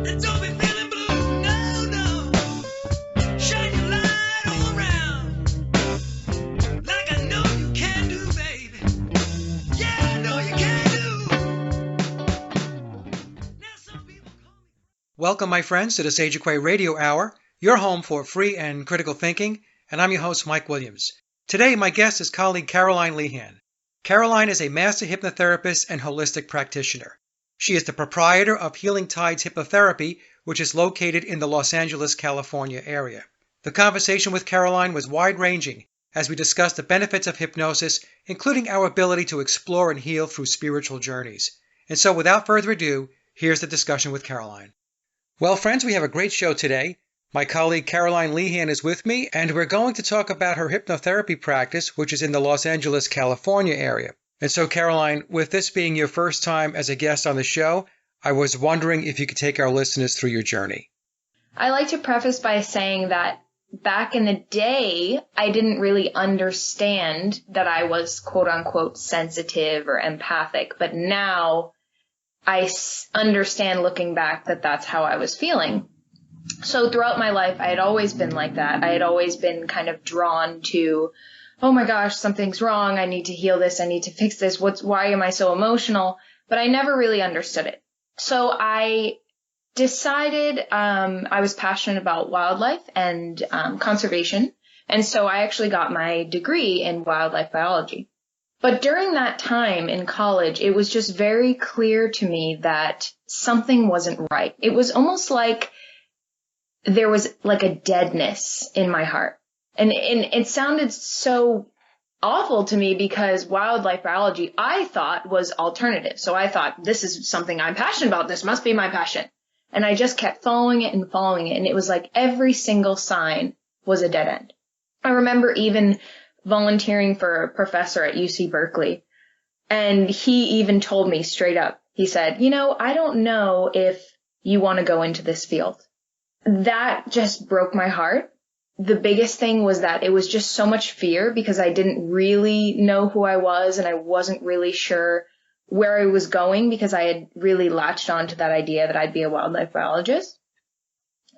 And don't be feeling blue, no, no. Shine your light all around, like I know you can do, baby. Yeah, I know you can do. Now some people call me. Welcome, my friends, to the Sage of Quay Radio Hour, your home for free and critical thinking, and I'm your host, Mike Williams. Today, my guest is colleague Caroline Lehan. Caroline is a master hypnotherapist and holistic practitioner. She is the proprietor of Healing Tides Hypnotherapy, which is located in the Los Angeles, California area. The conversation with Caroline was wide-ranging as we discussed the benefits of hypnosis, including our ability to explore and heal through spiritual journeys. And so, without further ado, here's the discussion with Caroline. Well, friends, we have a great show today. My colleague Caroline Lehan is with me, and we're going to talk about her hypnotherapy practice, which is in the Los Angeles, California area. And so, Caroline, with this being your first time as a guest on the show, I was wondering if you could take our listeners through your journey. I like to preface by saying that back in the day, I didn't really understand that I was quote-unquote sensitive or empathic, but now I understand looking back that that's how I was feeling. So throughout my life, I had always been like that. I had always been kind of drawn to, oh my gosh, something's wrong. I need to heal this. I need to fix this. Why am I so emotional? But I never really understood it. So I decided I was passionate about wildlife and conservation. And so I actually got my degree in wildlife biology. But during that time in college, it was just very clear to me that something wasn't right. It was almost like there was like a deadness in my heart. And it sounded so awful to me because wildlife biology, I thought, was alternative. So I thought, this is something I'm passionate about. This must be my passion. And I just kept following it. And it was like every single sign was a dead end. I remember even volunteering for a professor at UC Berkeley. And he even told me straight up, he said, I don't know if you want to go into this field. That just broke my heart. The biggest thing was that it was just so much fear because I didn't really know who I was and I wasn't really sure where I was going because I had really latched on to that idea that I'd be a wildlife biologist.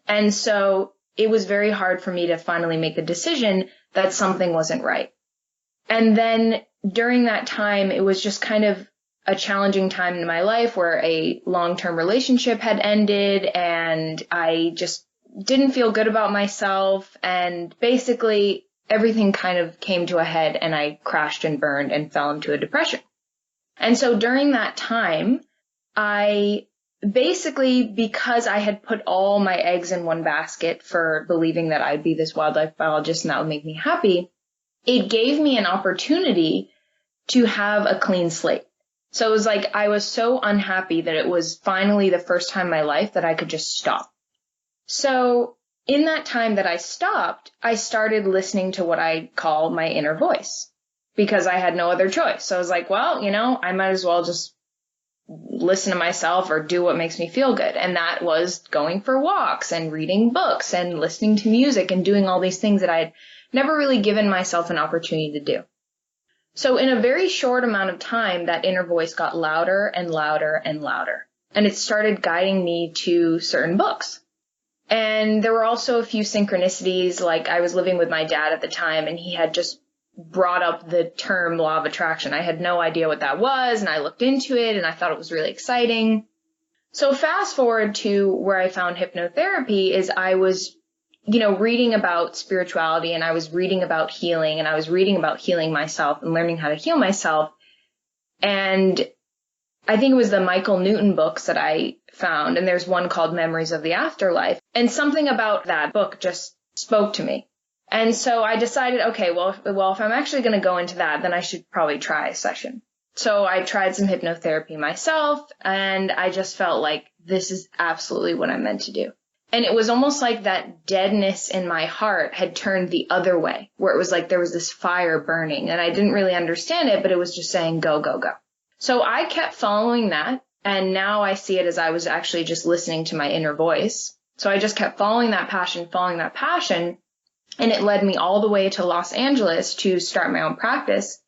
And so it was very hard for me to finally make the decision that something wasn't right. And then during that time, it was just kind of a challenging time in my life where a long-term relationship had ended and I just didn't feel good about myself. And basically everything kind of came to a head and I crashed and burned and fell into a depression. And so during that time, I basically, because I had put all my eggs in one basket for believing that I'd be this wildlife biologist and that would make me happy, it gave me an opportunity to have a clean slate. So it was like I was so unhappy that it was finally the first time in my life that I could just stop. So in that time that I stopped, I started listening to what I call my inner voice because I had no other choice. So I was like, well, I might as well just listen to myself or do what makes me feel good. And that was going for walks and reading books and listening to music and doing all these things that I had never really given myself an opportunity to do. So in a very short amount of time, that inner voice got louder and louder and louder. And it started guiding me to certain books. And there were also a few synchronicities, like I was living with my dad at the time, and he had just brought up the term law of attraction. I had no idea what that was, and I looked into it, and I thought it was really exciting. So fast forward to where I found hypnotherapy is I was reading about spirituality and I was reading about healing and I was reading about healing myself and learning how to heal myself. And I think it was the Michael Newton books that I found. And there's one called Memories of the Afterlife. And something about that book just spoke to me. And so I decided, okay, well, if I'm actually going to go into that, then I should probably try a session. So I tried some hypnotherapy myself and I just felt like this is absolutely what I'm meant to do. And it was almost like that deadness in my heart had turned the other way, where it was like there was this fire burning. And I didn't really understand it, but it was just saying, go, go, go. So I kept following that. And now I see it as I was actually just listening to my inner voice. So I just kept following that passion. And it led me all the way to Los Angeles to start my own practice.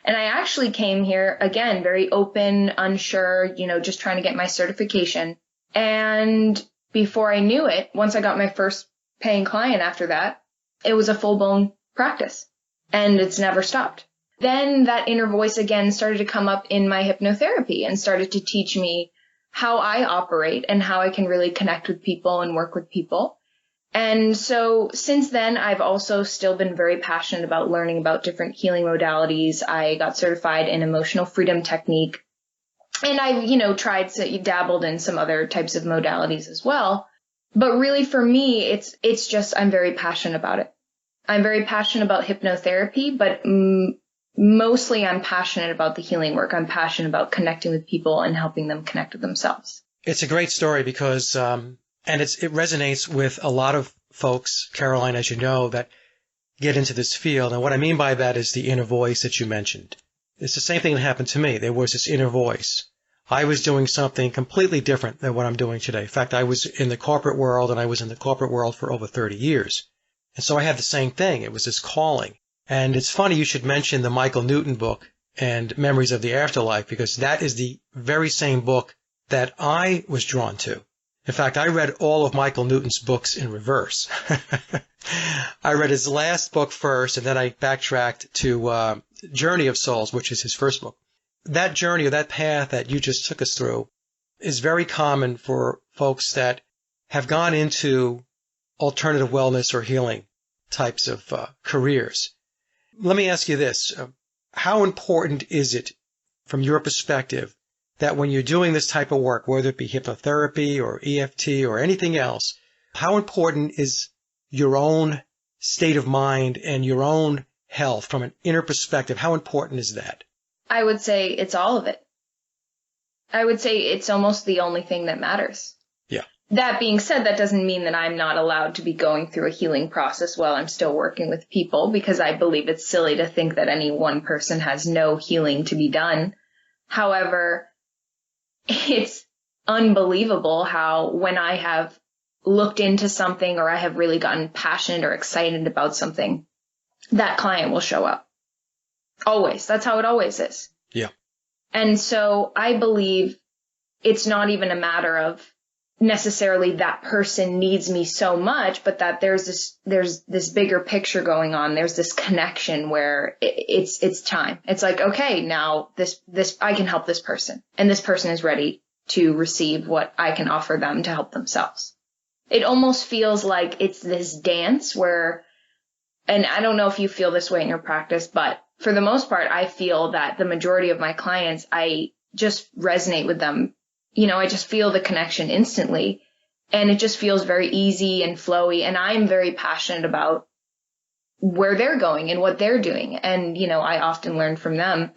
And I actually came here, again, very open, unsure, just trying to get my certification. And before I knew it, once I got my first paying client after that, it was a full-blown practice, and it's never stopped. Then that inner voice again started to come up in my hypnotherapy and started to teach me how I operate and how I can really connect with people and work with people. And so since then, I've also still been very passionate about learning about different healing modalities. I got certified in emotional freedom technique, and I've, tried to dabbled in some other types of modalities as well. But really for me, it's just, I'm very passionate about it. I'm very passionate about hypnotherapy, but mostly I'm passionate about the healing work. I'm passionate about connecting with people and helping them connect with themselves. It's a great story because, and it resonates with a lot of folks, Caroline, as you know, that get into this field. And what I mean by that is the inner voice that you mentioned. It's the same thing that happened to me. There was this inner voice. I was doing something completely different than what I'm doing today. In fact, I was in the corporate world, and I was in the corporate world for over 30 years. And so I had the same thing. It was this calling. And it's funny you should mention the Michael Newton book and Memories of the Afterlife, because that is the very same book that I was drawn to. In fact, I read all of Michael Newton's books in reverse. I read his last book first, and then I backtracked to Journey of Souls, which is his first book. That journey, or that path that you just took us through, is very common for folks that have gone into alternative wellness or healing types of careers. Let me ask you this. How important is it, from your perspective, that when you're doing this type of work, whether it be hypnotherapy or EFT or anything else, how important is your own state of mind and your own health from an inner perspective? How important is that? I would say it's all of it. I would say it's almost the only thing that matters. Yeah. That being said, that doesn't mean that I'm not allowed to be going through a healing process while I'm still working with people, because I believe it's silly to think that any one person has no healing to be done. However, it's unbelievable how when I have looked into something or I have really gotten passionate or excited about something, that client will show up. Always. That's how it always is. Yeah. And so I believe it's not even a matter of necessarily that person needs me so much, but that there's this bigger picture going on. There's this connection where it's time. It's like, okay, now this I can help this person, and this person is ready to receive what I can offer them to help themselves. It almost feels like it's this dance where, and I don't know if you feel this way in your practice, but for the most part, I feel that the majority of my clients, I just resonate with them. I just feel the connection instantly, and it just feels very easy and flowy. And I'm very passionate about where they're going and what they're doing. And, I often learn from them.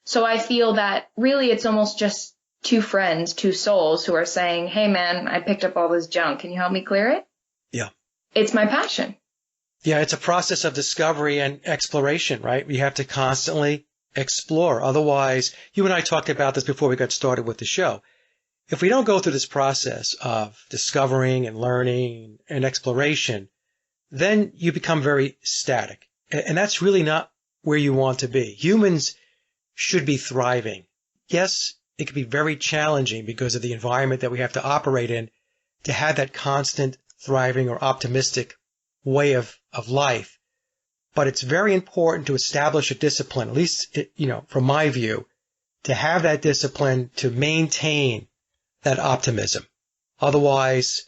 So I feel that really it's almost just two friends, two souls who are saying, hey man, I picked up all this junk. Can you help me clear it? Yeah. It's my passion. Yeah. It's a process of discovery and exploration, right? We have to constantly explore. Otherwise, you and I talked about this before we got started with the show. If we don't go through this process of discovering and learning and exploration, then you become very static. And that's really not where you want to be. Humans should be thriving. Yes, it can be very challenging because of the environment that we have to operate in to have that constant thriving or optimistic way of life. But it's very important to establish a discipline, at least, from my view, to have that discipline to maintain that optimism. Otherwise,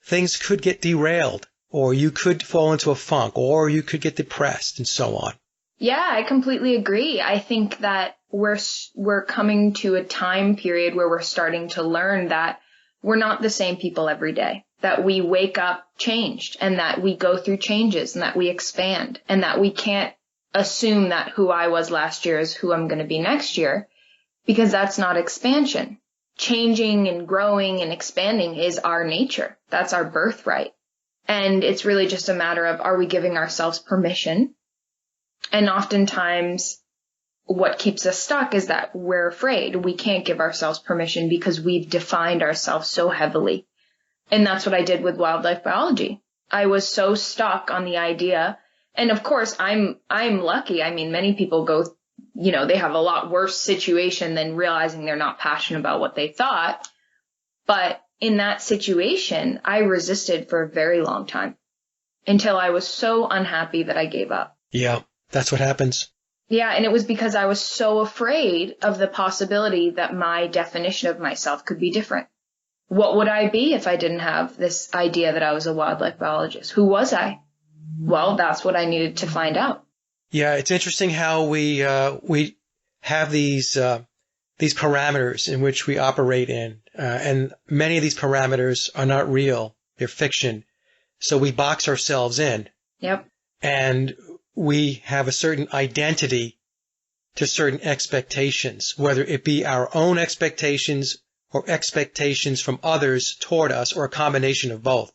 things could get derailed, or you could fall into a funk, or you could get depressed, and so on. Yeah, I completely agree. I think that we're coming to a time period where we're starting to learn that we're not the same people every day, that we wake up changed, and that we go through changes, and that we expand, and that we can't assume that who I was last year is who I'm going to be next year, because that's not expansion. Changing and growing and expanding is our nature. That's our birthright. And it's really just a matter of, are we giving ourselves permission? And oftentimes what keeps us stuck is that we're afraid. We can't give ourselves permission because we've defined ourselves so heavily. And that's what I did with wildlife biology. I was so stuck on the idea. And of course, I'm lucky. I mean, many people go, they have a lot worse situation than realizing they're not passionate about what they thought. But in that situation, I resisted for a very long time until I was so unhappy that I gave up. Yeah, that's what happens. Yeah, and it was because I was so afraid of the possibility that my definition of myself could be different. What would I be if I didn't have this idea that I was a wildlife biologist? Who was I? Well, that's what I needed to find out. Yeah, it's interesting how we have these parameters in which we operate in, and many of these parameters are not real; they're fiction. So we box ourselves in. Yep. And we have a certain identity to certain expectations, whether it be our own expectations or expectations from others toward us, or a combination of both.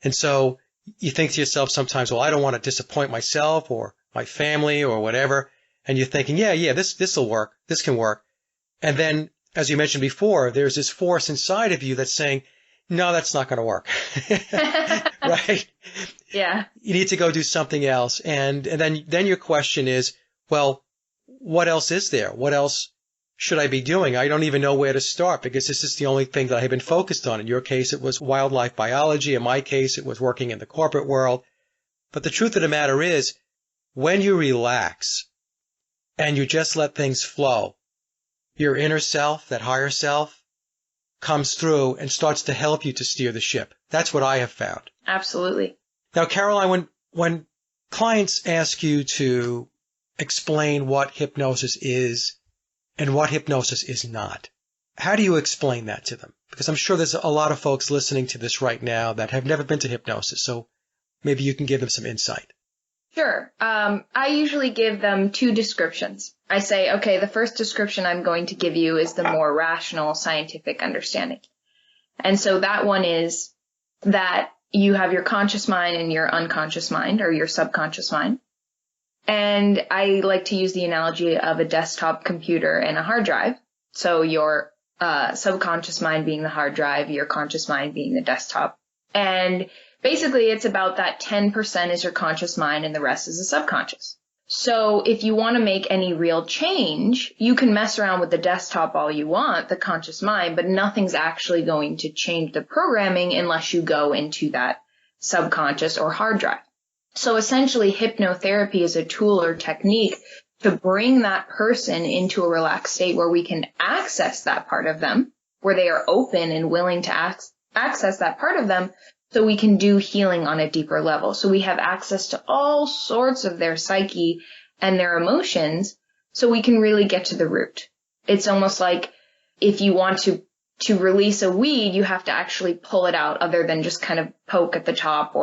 And so you think to yourself sometimes, well, I don't want to disappoint myself or my family or whatever. And you're thinking, yeah, this will work. This can work. And then, as you mentioned before, there's this force inside of you that's saying, no, that's not going to work. Right? Yeah. You need to go do something else. And then your question is, well, what else is there? What else should I be doing? I don't even know where to start because this is the only thing that I have been focused on. In your case, it was wildlife biology. In my case, it was working in the corporate world. But the truth of the matter is, when you relax and you just let things flow, your inner self, that higher self, comes through and starts to help you to steer the ship. That's what I have found. Absolutely. Now, Caroline, when clients ask you to explain what hypnosis is and what hypnosis is not, how do you explain that to them? Because I'm sure there's a lot of folks listening to this right now that have never been to hypnosis, so maybe you can give them some insight. Sure. I usually give them two descriptions. I say, okay, the first description I'm going to give you is the more rational, scientific understanding. And so that one is that you have your conscious mind and your unconscious mind, or your subconscious mind. And I like to use the analogy of a desktop computer and a hard drive. So your subconscious mind being the hard drive, your conscious mind being the desktop. And basically, it's about that 10% is your conscious mind and the rest is the subconscious. So if you want to make any real change, you can mess around with the desktop all you want, the conscious mind, but nothing's actually going to change the programming unless you go into that subconscious or hard drive. So essentially, hypnotherapy is a tool or technique to bring that person into a relaxed state where we can access that part of them, where they are open and willing to access that part of them, so we can do healing on a deeper level. So we have access to all sorts of their psyche and their emotions, so we can really get to the root. It's almost like if you want to release a weed, you have to actually pull it out other than just kind of poke at the top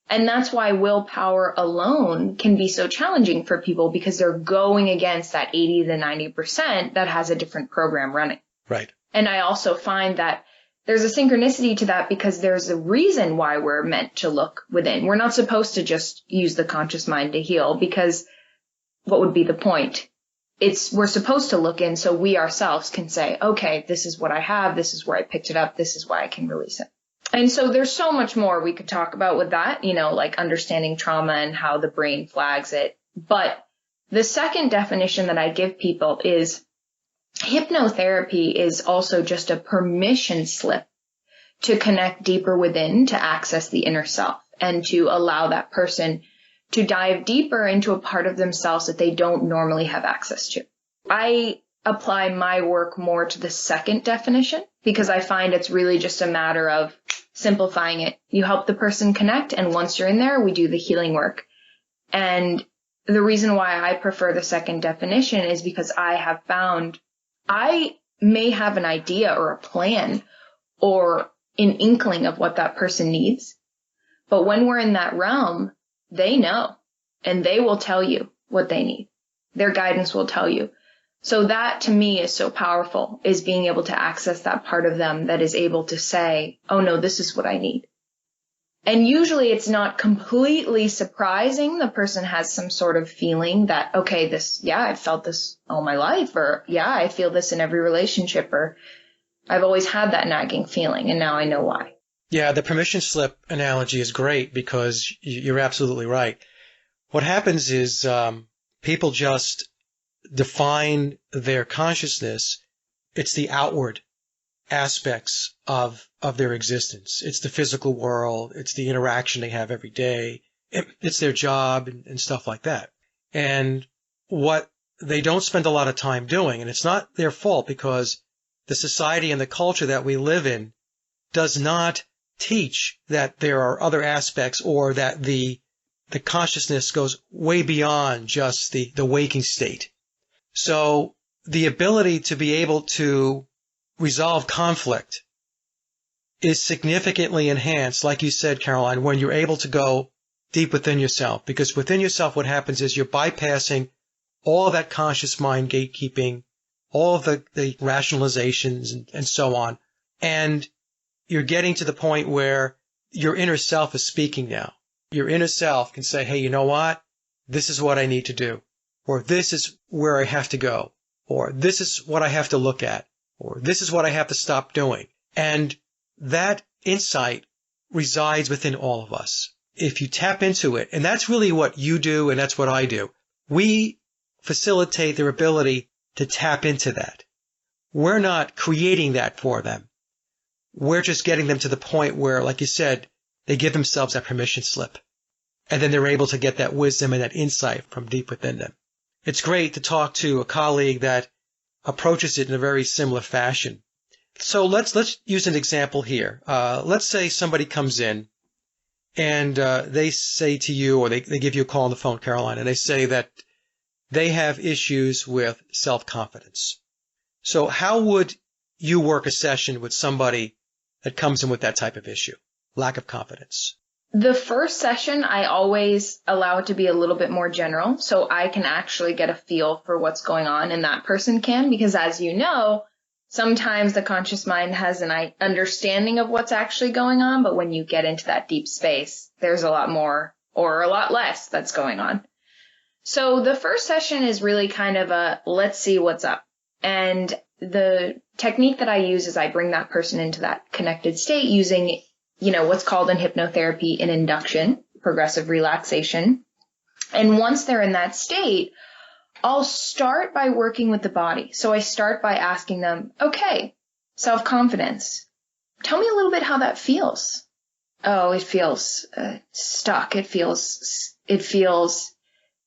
and that's why willpower alone can be so challenging for people, because they're going against that 80 to 90% that has a different program running. Right. And I also find that there's a synchronicity to that because there's a reason why we're meant to look within. We're not supposed to just use the conscious mind to heal, because what would be the point? We're supposed to look in so we ourselves can say, okay, this is what I have. This is where I picked it up. This is why I can release it. And so there's so much more we could talk about with that, like understanding trauma and how the brain flags it. But the second definition that I give people is hypnotherapy is also just a permission slip to connect deeper within, to access the inner self, and to allow that person to dive deeper into a part of themselves that they don't normally have access to. I apply my work more to the second definition because I find it's really just a matter of simplifying it. You help the person connect, and once you're in there, we do the healing work. And the reason why I prefer the second definition is because I have found I may have an idea or a plan or an inkling of what that person needs. But when we're in that realm, they know, and they will tell you what they need. Their guidance will tell you. So that to me is so powerful, is being able to access that part of them that is able to say, oh no, this is what I need. And usually it's not completely surprising. The person has some sort of feeling that, okay, I've felt this all my life, or yeah, I feel this in every relationship, or I've always had that nagging feeling and now I know why. Yeah, the permission slip analogy is great because you're absolutely right. What happens is people just define their consciousness. It's the outward aspects of their existence. It's the physical world. It's the interaction they have every day. It's their job and stuff like that. And what they don't spend a lot of time doing, and it's not their fault because the society and the culture that we live in does not teach that there are other aspects or that the consciousness goes way beyond just the waking state. So the ability to be able to resolve conflict is significantly enhanced, like you said, Caroline, when you're able to go deep within yourself. Because within yourself, what happens is you're bypassing all of that conscious mind gatekeeping, all of the rationalizations and so on. And you're getting to the point where your inner self is speaking now. Your inner self can say, hey, you know what? This is what I need to do. Or this is where I have to go. Or this is what I have to look at. Or this is what I have to stop doing. And that insight resides within all of us. If you tap into it, and that's really what you do and that's what I do, we facilitate their ability to tap into that. We're not creating that for them. We're just getting them to the point where, like you said, they give themselves that permission slip. And then they're able to get that wisdom and that insight from deep within them. It's great to talk to a colleague that approaches it in a very similar fashion. So let's use an example here. Let's say somebody comes in and they say to you, or they give you a call on the phone, Caroline, and they say that they have issues with self-confidence. So how would you work a session with somebody that comes in with that type of issue, lack of confidence? The first session, I always allow it to be a little bit more general so I can actually get a feel for what's going on and that person can, because as you know, sometimes the conscious mind has an understanding of what's actually going on, but when you get into that deep space, there's a lot more or a lot less that's going on. So the first session is really kind of a let's see what's up. And the technique that I use is I bring that person into that connected state using what's called in hypnotherapy an induction, progressive relaxation. And once they're in that state, I'll start by working with the body. So I start by asking them, okay, self-confidence. Tell me a little bit how that feels. Oh, it feels stuck. It feels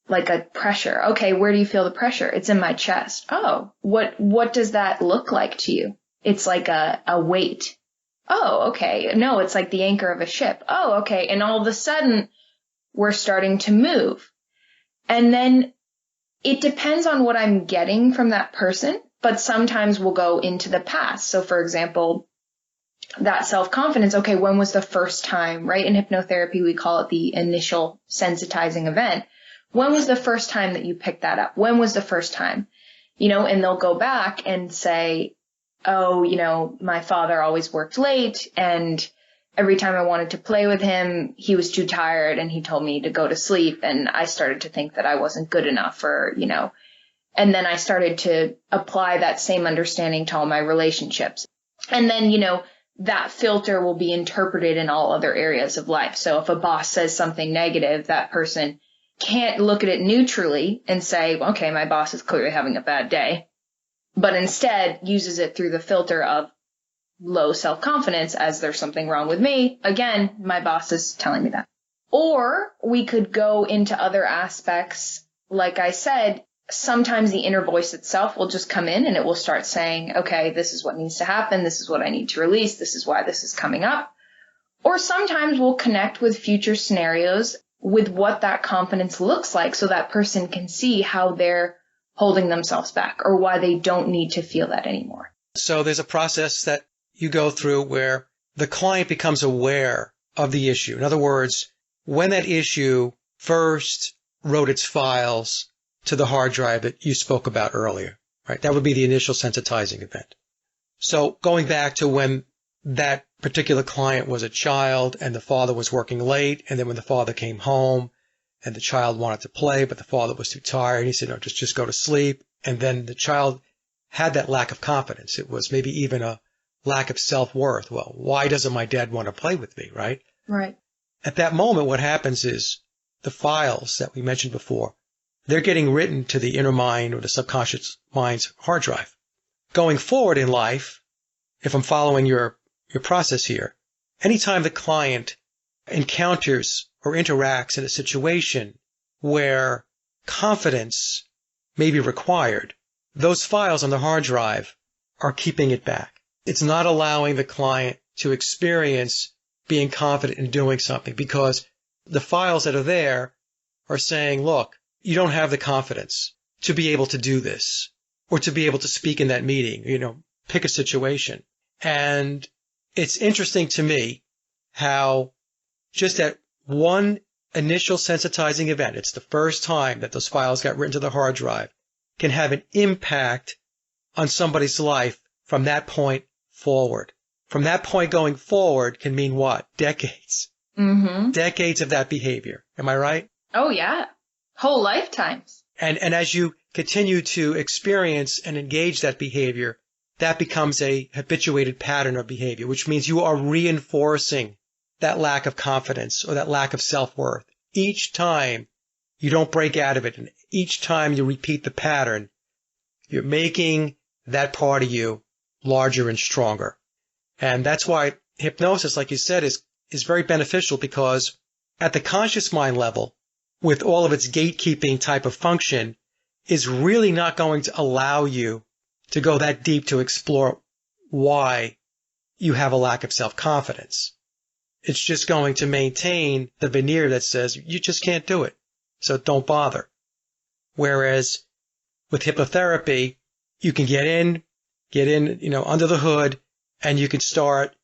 like a pressure. Okay, where do you feel the pressure? It's in my chest. Oh, what does that look like to you? It's like a weight. Oh, okay. No, it's like the anchor of a ship. Oh, okay. And all of a sudden, we're starting to move. And then it depends on what I'm getting from that person, but sometimes we'll go into the past. So, for example, that self-confidence, okay, when was the first time, right? In hypnotherapy, we call it the initial sensitizing event. When was the first time that you picked that up? When was the first time? And they'll go back and say, oh, my father always worked late, and every time I wanted to play with him, he was too tired and he told me to go to sleep, and I started to think that I wasn't good enough and then I started to apply that same understanding to all my relationships. And then, that filter will be interpreted in all other areas of life. So if a boss says something negative, that person can't look at it neutrally and say, okay, my boss is clearly having a bad day, but instead uses it through the filter of low self-confidence as there's something wrong with me. Again, my boss is telling me that. Or we could go into other aspects. Like I said, sometimes the inner voice itself will just come in and it will start saying, okay, this is what needs to happen. This is what I need to release. This is why this is coming up. Or sometimes we'll connect with future scenarios with what that confidence looks like so that person can see how they're holding themselves back or why they don't need to feel that anymore. So there's a process that you go through where the client becomes aware of the issue. In other words, when that issue first wrote its files to the hard drive that you spoke about earlier, right? That would be the initial sensitizing event. So going back to when that particular client was a child and the father was working late, and then when the father came home and the child wanted to play, but the father was too tired, he said, no, just go to sleep. And then the child had that lack of confidence. It was maybe even a lack of self-worth. Well, why doesn't my dad want to play with me, right? Right. At that moment, what happens is the files that we mentioned before, they're getting written to the inner mind or the subconscious mind's hard drive. Going forward in life, if I'm following your process here, anytime the client encounters or interacts in a situation where confidence may be required, those files on the hard drive are keeping it back. It's not allowing the client to experience being confident in doing something, because the files that are there are saying, look, you don't have the confidence to be able to do this or to be able to speak in that meeting, pick a situation. And it's interesting to me how just that one initial sensitizing event, it's the first time that those files got written to the hard drive, can have an impact on somebody's life from that point forward. From that point going forward can mean what? Decades. Mm-hmm. Decades of that behavior. Am I right? Oh, yeah. Whole lifetimes. And as you continue to experience and engage that behavior, that becomes a habituated pattern of behavior, which means you are reinforcing that lack of confidence or that lack of self-worth. Each time you don't break out of it, and each time you repeat the pattern, you're making that part of you larger and stronger. And that's why hypnosis, like you said, is very beneficial, because at the conscious mind level, with all of its gatekeeping type of function, is really not going to allow you to go that deep to explore why you have a lack of self-confidence. It's just going to maintain the veneer that says you just can't do it, so don't bother. Whereas with hypnotherapy, you can get in, under the hood, and you can start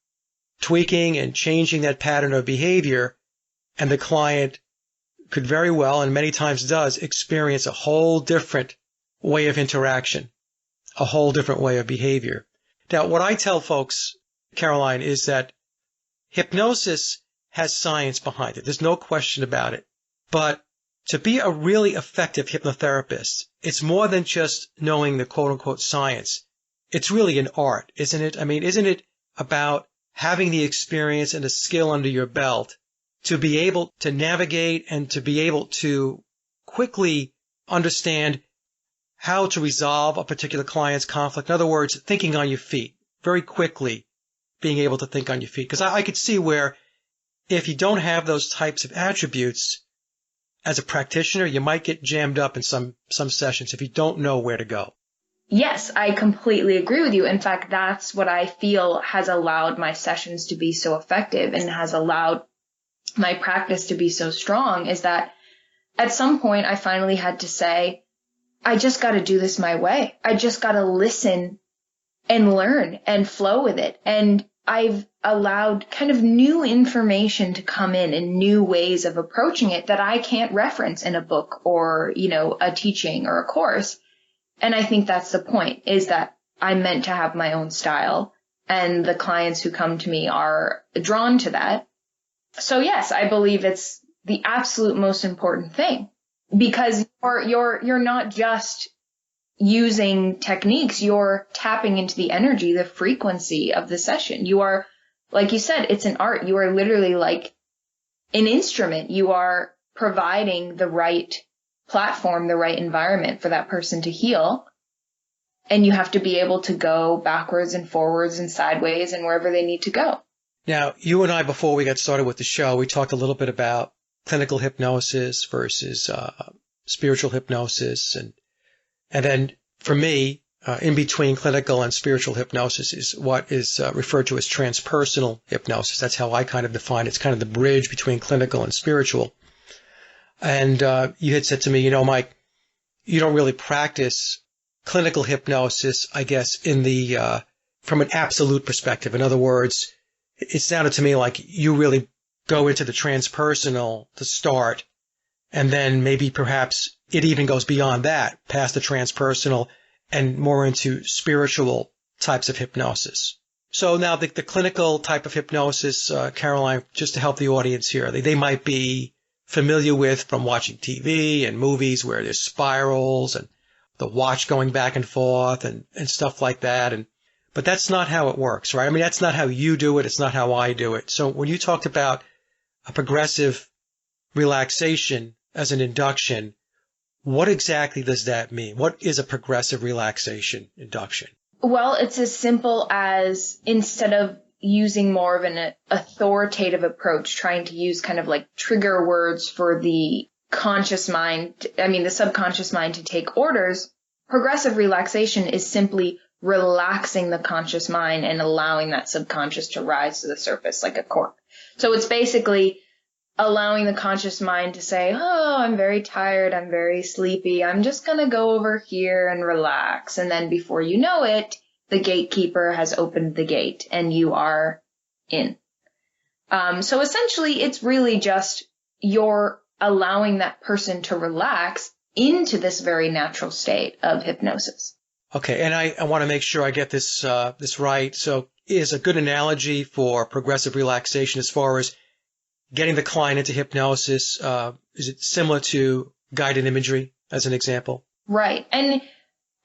tweaking and changing that pattern of behavior, and the client could very well, and many times does, experience a whole different way of interaction, a whole different way of behavior. Now, what I tell folks, Caroline, is that hypnosis has science behind it. There's no question about it. But to be a really effective hypnotherapist, it's more than just knowing the quote-unquote science. It's really an art, isn't it? I mean, isn't it about having the experience and the skill under your belt to be able to navigate and to be able to quickly understand how to resolve a particular client's conflict? In other words, thinking on your feet, very quickly being able to think on your feet. Because I could see where if you don't have those types of attributes as a practitioner, you might get jammed up in some sessions if you don't know where to go. Yes, I completely agree with you. In fact, that's what I feel has allowed my sessions to be so effective and has allowed my practice to be so strong, is that at some point I finally had to say, I just got to do this my way. I just got to listen and learn and flow with it. And I've allowed kind of new information to come in and new ways of approaching it that I can't reference in a book or, a teaching or a course. And I think that's the point, is that I'm meant to have my own style, and the clients who come to me are drawn to that. So yes, I believe it's the absolute most important thing, because you're not just using techniques, you're tapping into the energy, the frequency of the session. You are, like you said, it's an art. You are literally like an instrument. You are providing the right platform, the right environment for that person to heal. And you have to be able to go backwards and forwards and sideways and wherever they need to go. Now, you and I, before we got started with the show, we talked a little bit about clinical hypnosis versus spiritual hypnosis. And then for me, in between clinical and spiritual hypnosis is what is referred to as transpersonal hypnosis. That's how I kind of define it. It's kind of the bridge between clinical and spiritual. And you had said to me, Mike, you don't really practice clinical hypnosis, I guess, in the from an absolute perspective. In other words, it sounded to me like you really go into the transpersonal to start, and then maybe perhaps it even goes beyond that, past the transpersonal and more into spiritual types of hypnosis. So now the clinical type of hypnosis, Caroline, just to help the audience here, they might be familiar with from watching TV and movies where there's spirals and the watch going back and forth and stuff like that. But that's not how it works, right? I mean, that's not how you do it. It's not how I do it. So when you talked about a progressive relaxation as an induction, what exactly does that mean? What is a progressive relaxation induction? Well, it's as simple as instead of using more of an authoritative approach, trying to use kind of like trigger words for the the subconscious mind to take orders, progressive relaxation is simply relaxing the conscious mind and allowing that subconscious to rise to the surface like a cork. So it's basically allowing the conscious mind to say, oh, I'm very tired, I'm very sleepy, I'm just going to go over here and relax. And then before you know it, the gatekeeper has opened the gate and you are in. So essentially, it's really just you're allowing that person to relax into this very natural state of hypnosis. Okay, and I want to make sure I get this right. So is a good analogy for progressive relaxation as far as getting the client into hypnosis, is it similar to guided imagery as an example? Right. And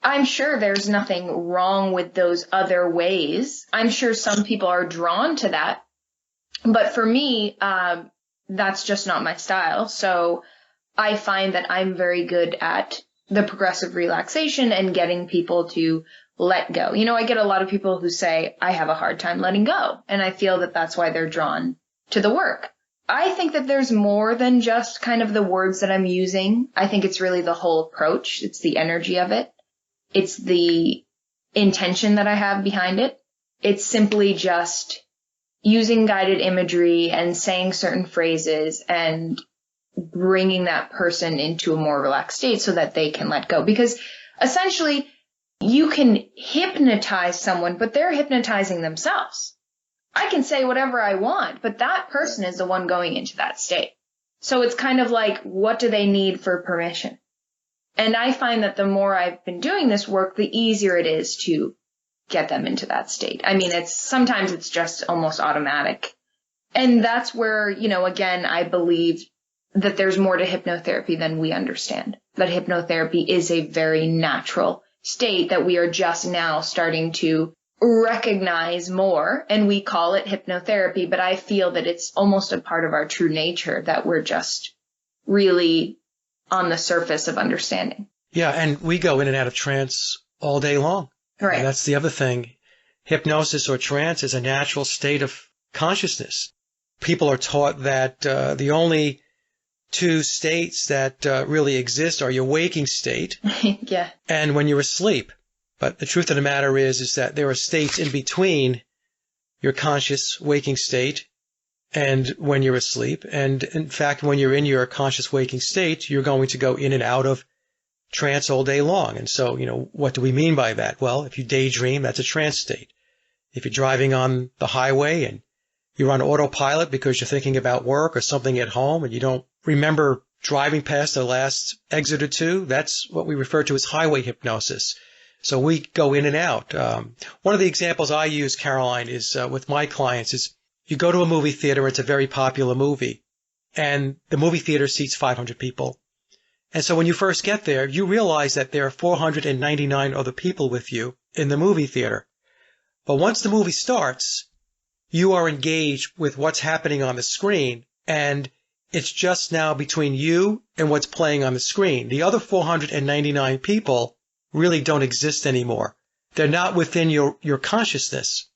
I'm sure there's nothing wrong with those other ways. I'm sure some people are drawn to that. But for me, that's just not my style. So I find that I'm very good at the progressive relaxation and getting people to let go. You know, I get a lot of people who say, I have a hard time letting go. And I feel that that's why they're drawn to the work. I think that there's more than just kind of the words that I'm using. I think it's really the whole approach. It's the energy of it. It's the intention that I have behind it. It's simply just using guided imagery and saying certain phrases and bringing that person into a more relaxed state so that they can let go. Because essentially, you can hypnotize someone, but they're hypnotizing themselves. I can say whatever I want, but that person is the one going into that state. So it's kind of like, what do they need for permission? And I find that the more I've been doing this work, the easier it is to get them into that state. I mean, sometimes it's just almost automatic. And that's where, again, I believe that there's more to hypnotherapy than we understand. That hypnotherapy is a very natural state that we are just now starting to recognize more, and we call it hypnotherapy, but I feel that it's almost a part of our true nature that we're just really on the surface of understanding. Yeah, and we go in and out of trance all day long. Right. And that's the other thing. Hypnosis or trance is a natural state of consciousness. People are taught that the only two states that really exist are your waking state yeah. and when you're asleep. But the truth of the matter is that there are states in between your conscious waking state and when you're asleep. And in fact, when you're in your conscious waking state, you're going to go in and out of trance all day long. And so, what do we mean by that? Well, if you daydream, that's a trance state. If you're driving on the highway and you're on autopilot because you're thinking about work or something at home and you don't remember driving past the last exit or two, that's what we refer to as highway hypnosis. So we go in and out. One of the examples I use, Caroline, is with my clients is you go to a movie theater, it's a very popular movie, and the movie theater seats 500 people. And so when you first get there, you realize that there are 499 other people with you in the movie theater. But once the movie starts, you are engaged with what's happening on the screen, and it's just now between you and what's playing on the screen. The other 499 people really don't exist anymore. They're not within your consciousness.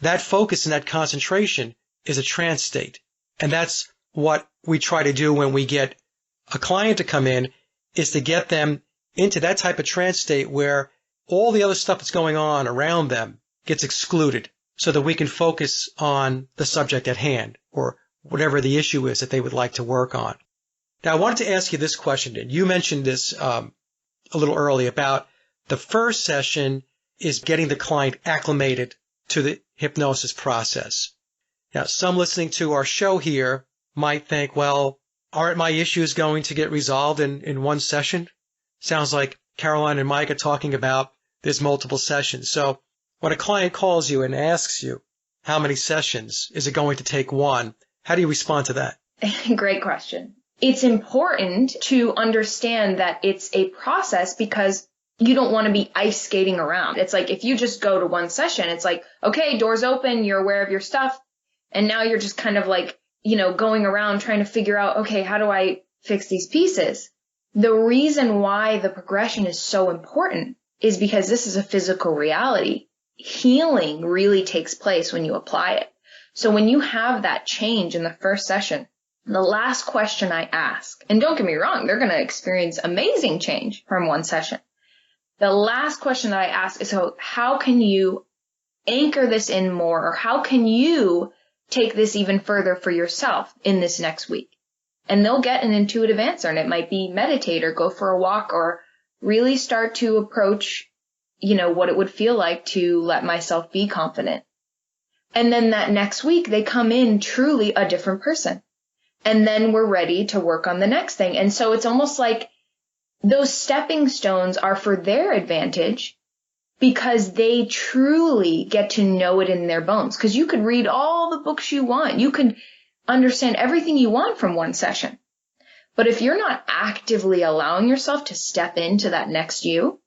That focus and that concentration is a trance state. And that's what we try to do when we get a client to come in, is to get them into that type of trance state where all the other stuff that's going on around them gets excluded so that we can focus on the subject at hand or whatever the issue is that they would like to work on. Now, I wanted to ask you this question. You mentioned this a little early about the first session is getting the client acclimated to the hypnosis process. Now, some listening to our show here might think, well, aren't my issues going to get resolved in one session? Sounds like Caroline and Mike are talking about there's multiple sessions. So when a client calls you and asks you how many sessions, is it going to take one? How do you respond to that? Great question. It's important to understand that it's a process because you don't want to be ice skating around. It's like if you just go to one session, it's like, okay, doors open, you're aware of your stuff. And now you're just kind of like, going around trying to figure out, okay, how do I fix these pieces? The reason why the progression is so important is because this is a physical reality. Healing really takes place when you apply it. So when you have that change in the first session, the last question I ask, and don't get me wrong, they're going to experience amazing change from one session. The last question that I ask is, so how can you anchor this in more, or how can you take this even further for yourself in this next week? And they'll get an intuitive answer, and it might be meditate or go for a walk or really start to approach, what it would feel like to let myself be confident. And then that next week they come in truly a different person. And then we're ready to work on the next thing. And so it's almost like those stepping stones are for their advantage because they truly get to know it in their bones. Because you could read all the books you want. You could understand everything you want from one session. But if you're not actively allowing yourself to step into that next you,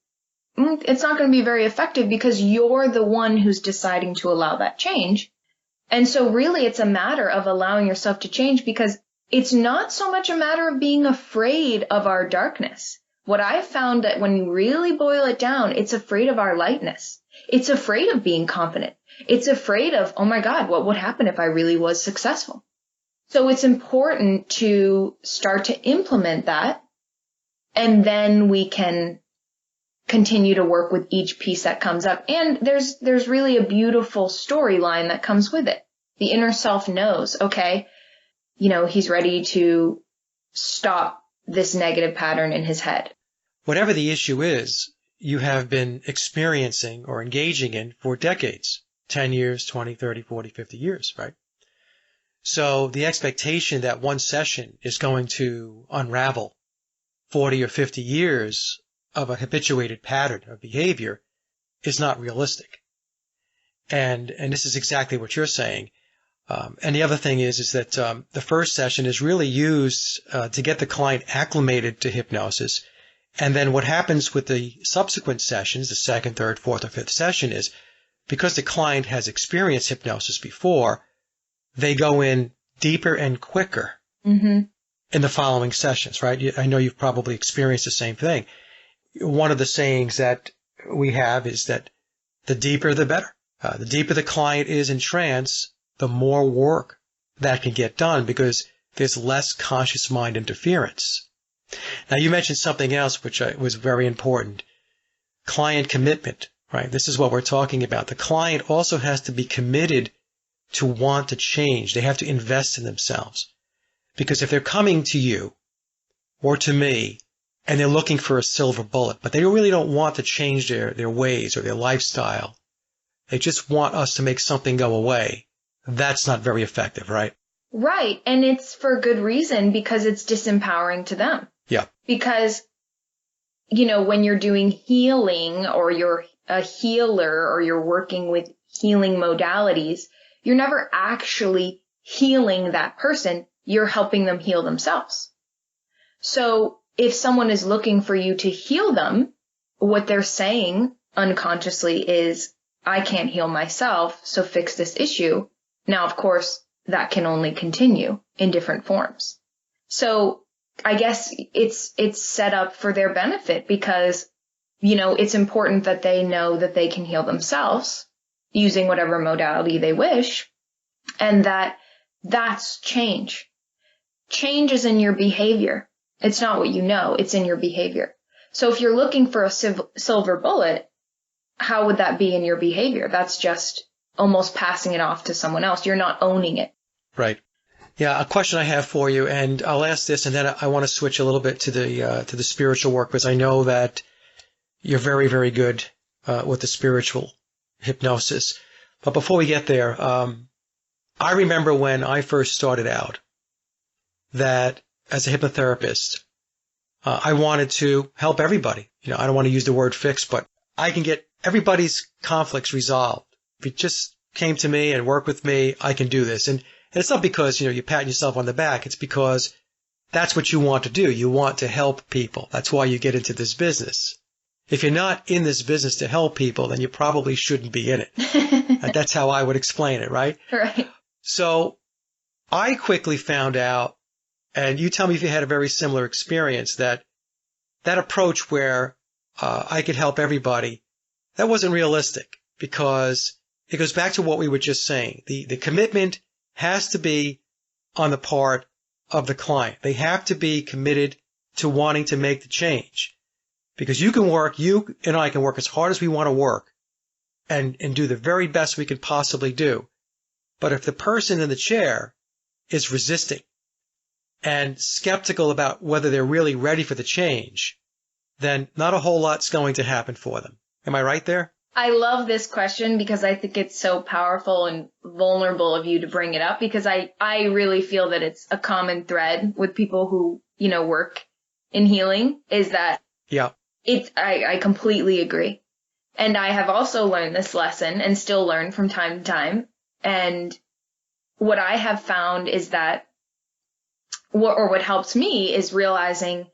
it's not going to be very effective because you're the one who's deciding to allow that change. And so really it's a matter of allowing yourself to change, because it's not so much a matter of being afraid of our darkness. What I've found that when you really boil it down, it's afraid of our lightness. It's afraid of being confident. It's afraid of, oh my God, what would happen if I really was successful? So it's important to start to implement that, and then we can continue to work with each piece that comes up. And there's really a beautiful storyline that comes with it. The inner self knows, okay, he's ready to stop this negative pattern in his head. Whatever the issue is, you have been experiencing or engaging in for decades, 10 years, 20, 30, 40, 50 years, right? So the expectation that one session is going to unravel 40 or 50 years of a habituated pattern of behavior is not realistic. And this is exactly what you're saying. And the other thing is that the first session is really used to get the client acclimated to hypnosis. And then what happens with the subsequent sessions, the second, third, fourth, or fifth session, is because the client has experienced hypnosis before, they go in deeper and quicker in the following sessions, right? I know you've probably experienced the same thing. One of the sayings that we have is that the deeper, the better. The deeper the client is in trance, the more work that can get done because there's less conscious mind interference. Now, you mentioned something else which was very important. Client commitment, right? This is what we're talking about. The client also has to be committed to want to change. They have to invest in themselves. Because if they're coming to you or to me and they're looking for a silver bullet, but they really don't want to change their ways or their lifestyle, they just want us to make something go away, that's not very effective, right? Right. And it's for good reason, because it's disempowering to them. Yeah. Because, when you're doing healing or you're a healer or you're working with healing modalities, you're never actually healing that person. You're helping them heal themselves. So if someone is looking for you to heal them, what they're saying unconsciously is, I can't heal myself, so fix this issue. Now, of course, that can only continue in different forms. So I guess it's set up for their benefit because, it's important that they know that they can heal themselves using whatever modality they wish, and that's change. Change is in your behavior. It's not what you know, it's in your behavior. So if you're looking for a silver bullet, how would that be in your behavior? That's just almost passing it off to someone else. You're not owning it. Right. Yeah, a question I have for you, and I'll ask this, and then I want to switch a little bit to the spiritual work, because I know that you're very, very good with the spiritual hypnosis. But before we get there, I remember when I first started out that as a hypnotherapist, I wanted to help everybody. I don't want to use the word fix, but I can get everybody's conflicts resolved. If you just came to me and worked with me, I can do this. And it's not because, you pat yourself on the back. It's because that's what you want to do. You want to help people. That's why you get into this business. If you're not in this business to help people, then you probably shouldn't be in it. That's how I would explain it, right? Right. So I quickly found out, and you tell me if you had a very similar experience, that approach where I could help everybody. That wasn't realistic because it goes back to what we were just saying. The commitment has to be on the part of the client. They have to be committed to wanting to make the change. Because you and I can work as hard as we want to work and do the very best we can possibly do. But if the person in the chair is resisting and skeptical about whether they're really ready for the change, then not a whole lot's going to happen for them. Am I right there? I love this question because I think it's so powerful and vulnerable of you to bring it up, because I really feel that it's a common thread with people who, work in healing, is that yeah. I completely agree. And I have also learned this lesson and still learn from time to time. And what I have found is that what helps me is realizing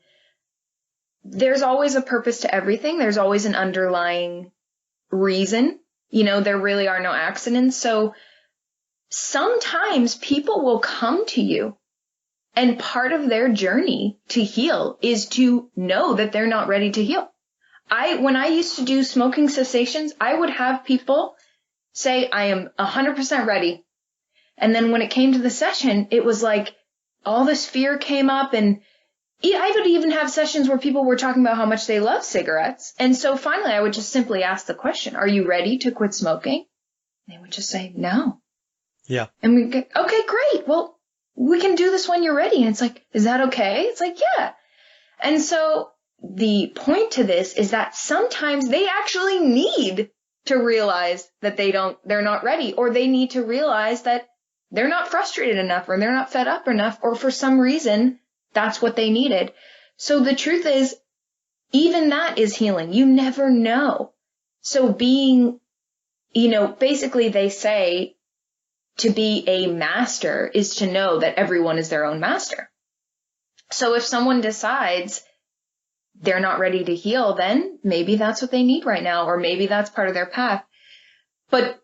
there's always a purpose to everything. There's always an underlying reason. There really are no accidents. So sometimes people will come to you, and part of their journey to heal is to know that they're not ready to heal. When I used to do smoking cessations, I would have people say, I am 100% ready. And then when it came to the session, it was like all this fear came up, and I would even have sessions where people were talking about how much they love cigarettes. And so finally, I would just simply ask the question, are you ready to quit smoking? And they would just say, no. Yeah. And we get, okay, great. Well, we can do this when you're ready. And it's like, is that okay? It's like, yeah. And so the point to this is that sometimes they actually need to realize that they're not ready, or they need to realize that they're not frustrated enough, or they're not fed up enough, or for some reason, that's what they needed. So the truth is, even that is healing. You never know. So being, basically they say to be a master is to know that everyone is their own master. So if someone decides they're not ready to heal, then maybe that's what they need right now, or maybe that's part of their path. But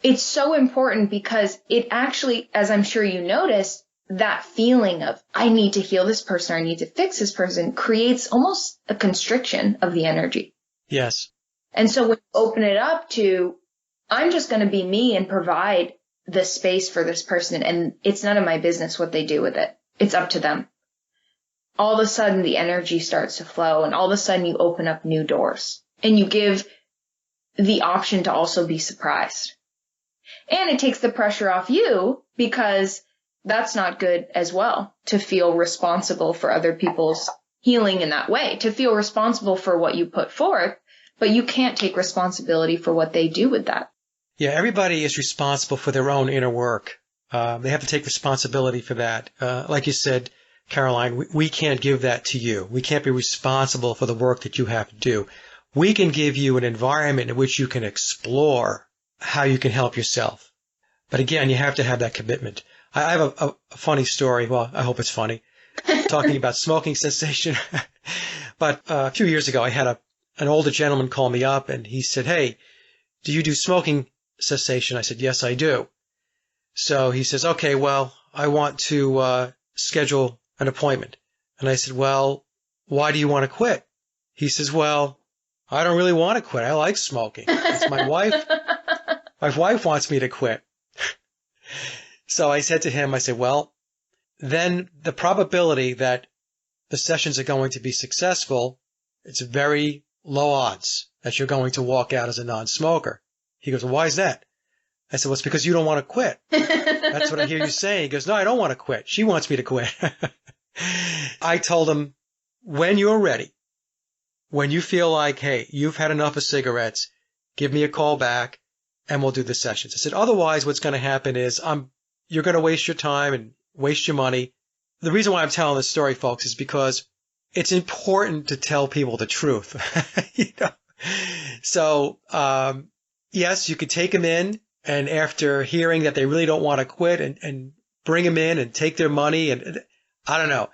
it's so important because it actually, as I'm sure you noticed, that feeling of, I need to heal this person, or I need to fix this person, creates almost a constriction of the energy. Yes. And so when you open it up to, I'm just going to be me and provide the space for this person, and it's none of my business what they do with it. It's up to them. All of a sudden, the energy starts to flow, and all of a sudden you open up new doors, and you give the option to also be surprised. And it takes the pressure off you, because that's not good as well, to feel responsible for other people's healing in that way, to feel responsible for what you put forth, but you can't take responsibility for what they do with that. Yeah, everybody is responsible for their own inner work. They have to take responsibility for that. Like you said, Caroline, we can't give that to you. We can't be responsible for the work that you have to do. We can give you an environment in which you can explore how you can help yourself. But again, you have to have that commitment. I have a funny story. Well, I hope it's funny. Talking about smoking cessation. But a few years ago, I had an older gentleman call me up, and he said, hey, do you do smoking cessation? I said, yes, I do. So he says, okay, well, I want to schedule an appointment. And I said, well, why do you want to quit? He says, well, I don't really want to quit. I like smoking. It's my wife. My wife wants me to quit. So I said to him, I said, well, then the probability that the sessions are going to be successful, it's very low odds that you're going to walk out as a non-smoker. He goes, well, why is that? I said, well, it's because you don't want to quit. That's what I hear you saying. He goes, no, I don't want to quit. She wants me to quit. I told him, when you're ready, when you feel like, hey, you've had enough of cigarettes, give me a call back and we'll do the sessions. I said, otherwise what's going to happen is you're going to waste your time and waste your money. The reason why I'm telling this story, folks, is because it's important to tell people the truth. So, yes, you could take them in, and after hearing that they really don't want to quit, and bring them in and take their money. And I don't know,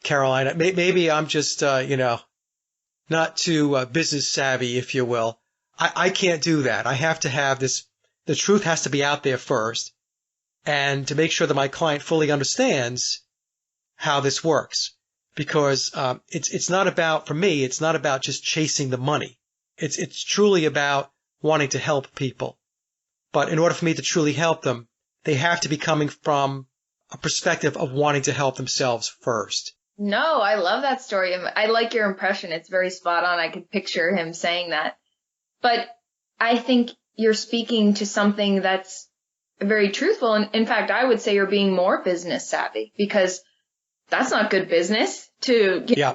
Caroline, maybe I'm just, not too business savvy, if you will. I can't do that. I have to have this. The truth has to be out there first, and to make sure that my client fully understands how this works. because it's not about, for me, it's not about just chasing the money. It's truly about wanting to help people. But in order for me to truly help them, they have to be coming from a perspective of wanting to help themselves first. No, I love that story. I like your impression. It's very spot on. I could picture him saying that. But I think you're speaking to something that's very truthful. And in fact, I would say you're being more business savvy, because that's not good business to get. Yeah.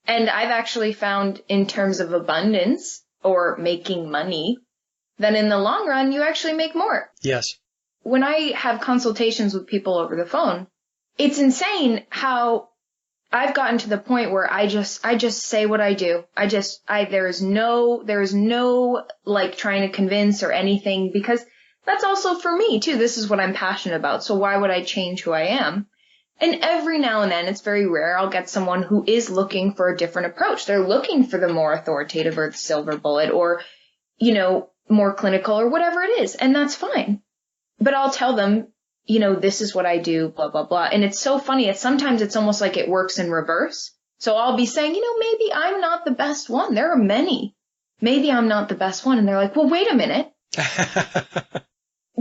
And I've actually found, in terms of abundance or making money, that in the long run, you actually make more. Yes. When I have consultations with people over the phone, it's insane how I've gotten to the point where I just say what I do. There is no like trying to convince or anything, because that's also for me too. This is what I'm passionate about. So why would I change who I am? And every now and then, it's very rare, I'll get someone who is looking for a different approach. They're looking for the more authoritative or the silver bullet, or, more clinical or whatever it is. And that's fine. But I'll tell them, this is what I do, blah, blah, blah. And it's so funny. Sometimes it's almost like it works in reverse. So I'll be saying, maybe I'm not the best one. There are many. Maybe I'm not the best one. And they're like, well, wait a minute.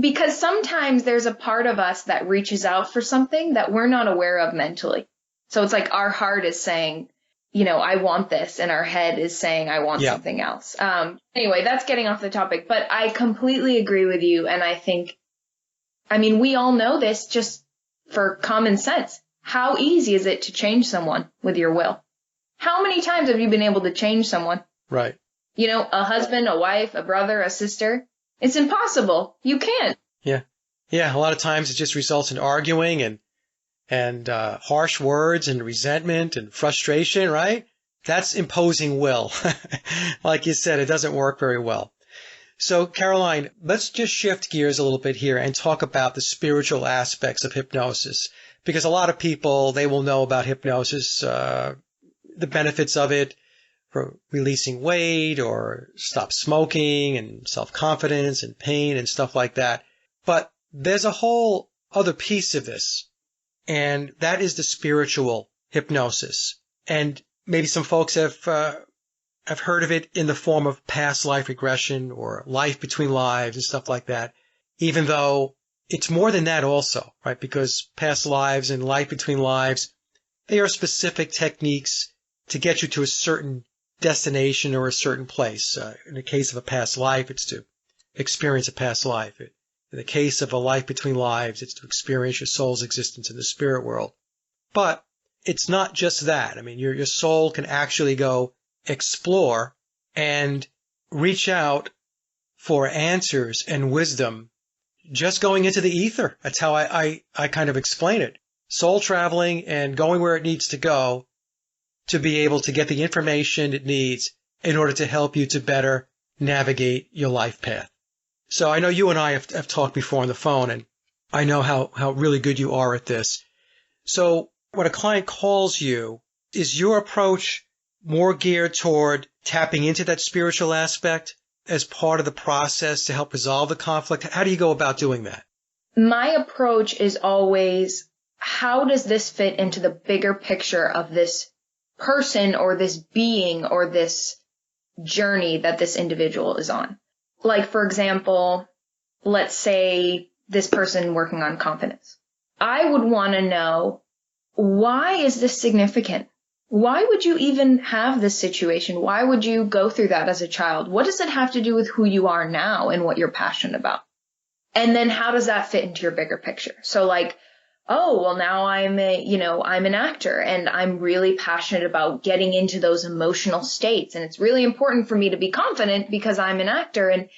Because sometimes there's a part of us that reaches out for something that we're not aware of mentally. So it's like our heart is saying, I want this, and our head is saying, I want something else. Anyway, that's getting off the topic, but I completely agree with you. And I think, we all know this just for common sense. How easy is it to change someone with your will? How many times have you been able to change someone? Right. A husband, a wife, a brother, a sister. It's impossible. You can't. Yeah. Yeah. A lot of times it just results in arguing and harsh words and resentment and frustration, right? That's imposing will. Like you said, it doesn't work very well. So, Caroline, let's just shift gears a little bit here and talk about the spiritual aspects of hypnosis. Because a lot of people, they will know about hypnosis, the benefits of it, for releasing weight or stop smoking and self-confidence and pain and stuff like that. But there's a whole other piece of this, and that is the spiritual hypnosis. And maybe some folks have heard of it in the form of past life regression or life between lives and stuff like that, even though it's more than that also, right? Because past lives and life between lives, they are specific techniques to get you to a certain destination or a certain place. In the case of a past life, it's to experience a past life. In the case of a life between lives, it's to experience your soul's existence in the spirit world. But it's not just that. Your soul can actually go explore and reach out for answers and wisdom just going into the ether. That's how I kind of explain it. Soul traveling and going where it needs to go to be able to get the information it needs in order to help you to better navigate your life path. So I know you and I have talked before on the phone, and I know how really good you are at this. So when a client calls you, is your approach more geared toward tapping into that spiritual aspect as part of the process to help resolve the conflict? How do you go about doing that? My approach is always, how does this fit into the bigger picture of this person or this being or this journey that this individual is on? Like, for example, let's say this person working on confidence. I would want to know, why is this significant? Why would you even have this situation? Why would you go through that as a child? What does it have to do with who you are now and what you're passionate about? And then how does that fit into your bigger picture? So like, oh, well, now I'm an actor, and I'm really passionate about getting into those emotional states. And it's really important for me to be confident because I'm an actor. And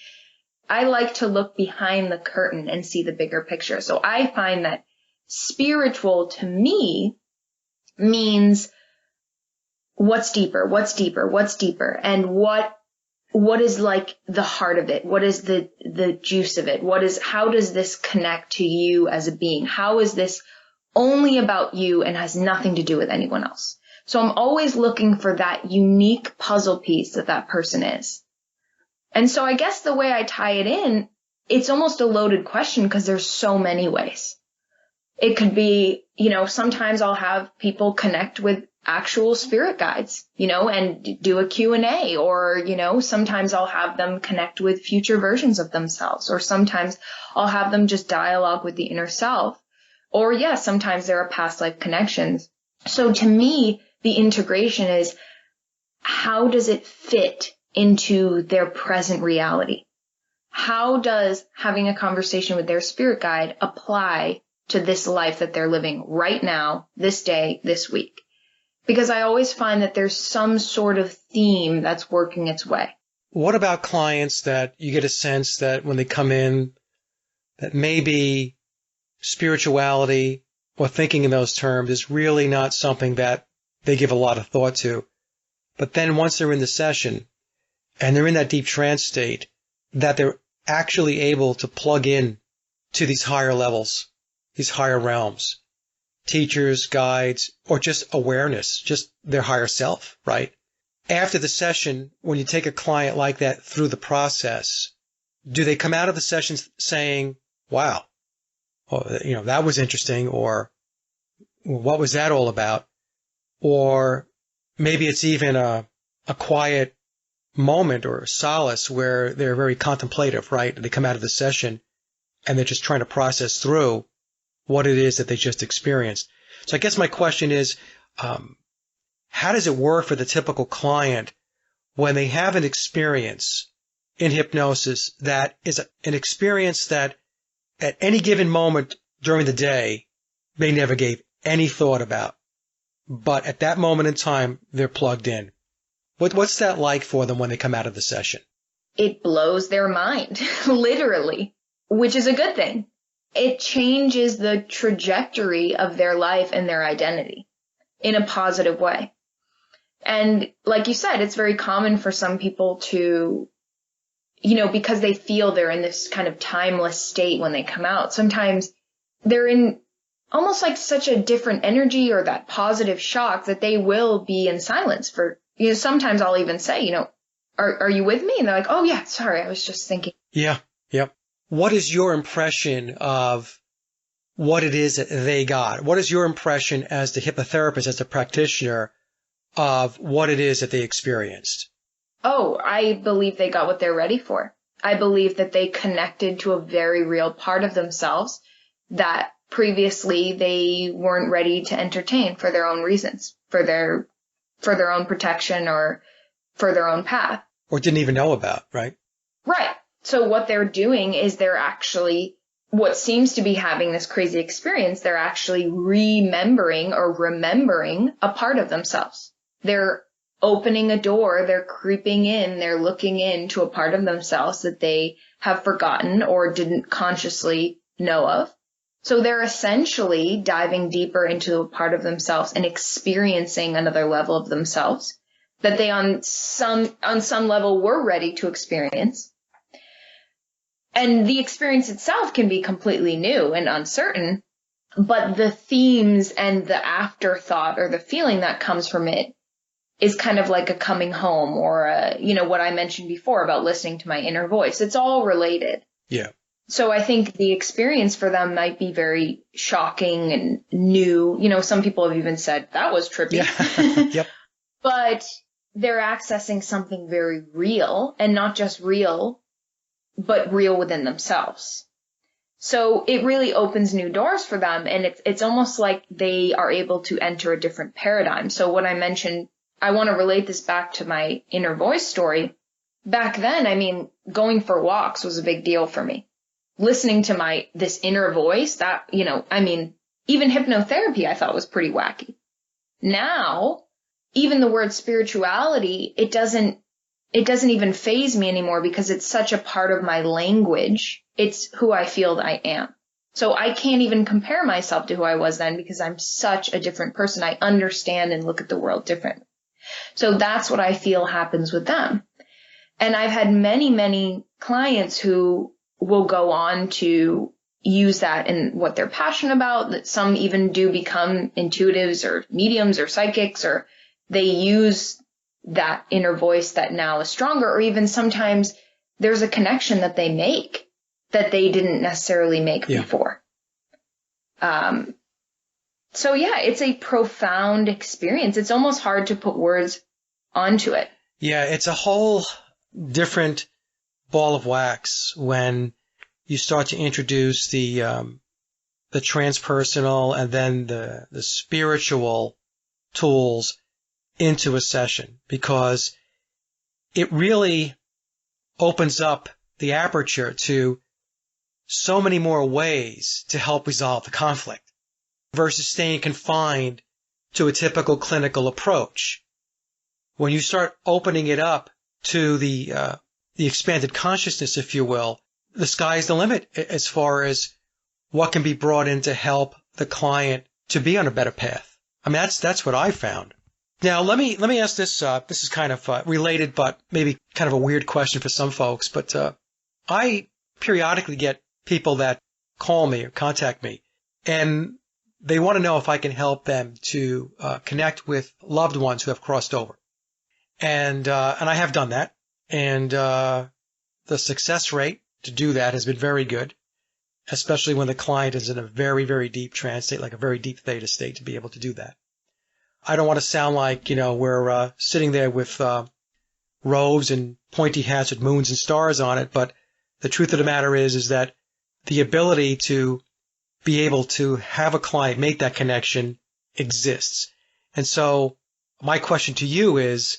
I like to look behind the curtain and see the bigger picture. So I find that spiritual to me means what's deeper, and what is like the heart of it? What is the juice of it? How does this connect to you as a being? How is this only about you and has nothing to do with anyone else? So I'm always looking for that unique puzzle piece that person is. And so I guess the way I tie it in, it's almost a loaded question because there's so many ways. It could be, sometimes I'll have people connect with actual spirit guides, and do a Q&A, or, sometimes I'll have them connect with future versions of themselves, or sometimes I'll have them just dialogue with the inner self, or sometimes there are past life connections. So to me, the integration is, how does it fit into their present reality? How does having a conversation with their spirit guide apply to this life that they're living right now, this day, this week? Because I always find that there's some sort of theme that's working its way. What about clients that you get a sense that when they come in, that maybe spirituality or thinking in those terms is really not something that they give a lot of thought to? But then once they're in the session and they're in that deep trance state, that they're actually able to plug in to these higher levels, these higher realms, teachers, guides, or just awareness, just their higher self, right? After the session, when you take a client like that through the process, do they come out of the session saying, wow, that was interesting, or what was that all about? Or maybe it's even a quiet moment or solace where they're very contemplative, right? They come out of the session and they're just trying to process through what it is that they just experienced. So I guess my question is, how does it work for the typical client when they have an experience in hypnosis that is an experience that at any given moment during the day they never gave any thought about, but at that moment in time they're plugged in? What's that like for them when they come out of the session? It blows their mind, literally, which is a good thing. It changes the trajectory of their life and their identity in a positive way. And like you said, it's very common for some people to, because they feel they're in this kind of timeless state when they come out, sometimes they're in almost like such a different energy or that positive shock that they will be in silence for, sometimes I'll even say, are you with me? And they're like, oh yeah, sorry, I was just thinking. Yeah. Yep. What is your impression of what it is that they got? What is your impression as the hypnotherapist, as the practitioner, of what it is that they experienced? Oh, I believe they got what they're ready for. I believe that they connected to a very real part of themselves that previously they weren't ready to entertain for their own reasons, for their own protection or for their own path. Or didn't even know about, right? Right. So what they're doing is they're actually, what seems to be having this crazy experience, they're actually remembering a part of themselves. They're opening a door, they're creeping in, they're looking into a part of themselves that they have forgotten or didn't consciously know of. So they're essentially diving deeper into a part of themselves and experiencing another level of themselves that they on some level were ready to experience. And the experience itself can be completely new and uncertain, but the themes and the afterthought or the feeling that comes from it is kind of like a coming home or what I mentioned before about listening to my inner voice. It's all related. Yeah. So I think the experience for them might be very shocking and new. Some people have even said that was trippy. Yeah. Yep. But they're accessing something very real, and not just real, but real within themselves. So it really opens new doors for them. And it's almost like they are able to enter a different paradigm. So what I mentioned, I want to relate this back to my inner voice story. Back then, going for walks was a big deal for me. Listening to this inner voice that, even hypnotherapy I thought was pretty wacky. Now, even the word spirituality, it doesn't even faze me anymore because it's such a part of my language. It's who I feel that I am. So I can't even compare myself to who I was then because I'm such a different person. I understand and look at the world differently. So that's what I feel happens with them. And I've had many, many clients who will go on to use that in what they're passionate about, that some even do become intuitives or mediums or psychics, or they use that inner voice that now is stronger, or even sometimes there's a connection that they make that they didn't necessarily make before. So yeah, it's a profound experience. It's almost hard to put words onto it. Yeah, it's a whole different ball of wax when you start to introduce the transpersonal and then the spiritual tools into a session, because it really opens up the aperture to so many more ways to help resolve the conflict versus staying confined to a typical clinical approach. When you start opening it up to the expanded consciousness, if you will, the sky's the limit as far as what can be brought in to help the client to be on a better path. I mean, that's what I found. Now, let me ask this. This is kind of related, but maybe kind of a weird question for some folks. But I periodically get people that call me or contact me, and they want to know if I can help them to connect with loved ones who have crossed over. And I have done that, and the success rate to do that has been very good, especially when the client is in a very, very deep trance state, like a very deep theta state, to be able to do that. I don't want to sound like, we're sitting there with robes and pointy hats with moons and stars on it, but the truth of the matter is that the ability to be able to have a client make that connection exists. And so my question to you is,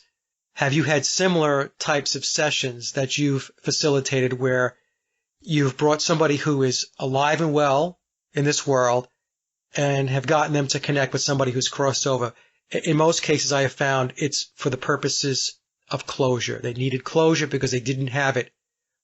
have you had similar types of sessions that you've facilitated where you've brought somebody who is alive and well in this world and have gotten them to connect with somebody who's crossed over? In most cases, I have found it's for the purposes of closure. They needed closure because they didn't have it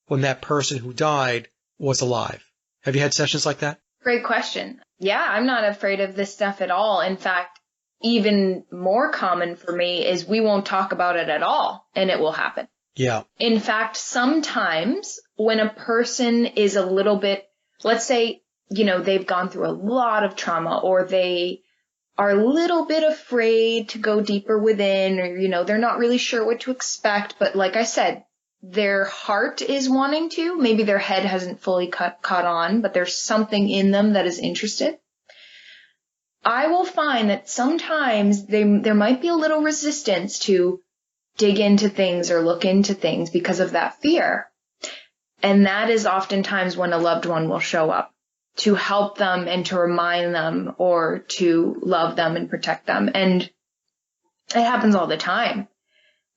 when that person who died was alive. Have you had sessions like that? Great question. Yeah, I'm not afraid of this stuff at all. In fact, even more common for me is we won't talk about it at all, and it will happen. Yeah. In fact, sometimes when a person is a little bit, let's say, they've gone through a lot of trauma, or they are a little bit afraid to go deeper within, or, they're not really sure what to expect. But like I said, their heart is wanting to, maybe their head hasn't fully caught on, but there's something in them that is interested. I will find that sometimes there might be a little resistance to dig into things or look into things because of that fear. And that is oftentimes when a loved one will show up to help them and to remind them or to love them and protect them. And it happens all the time.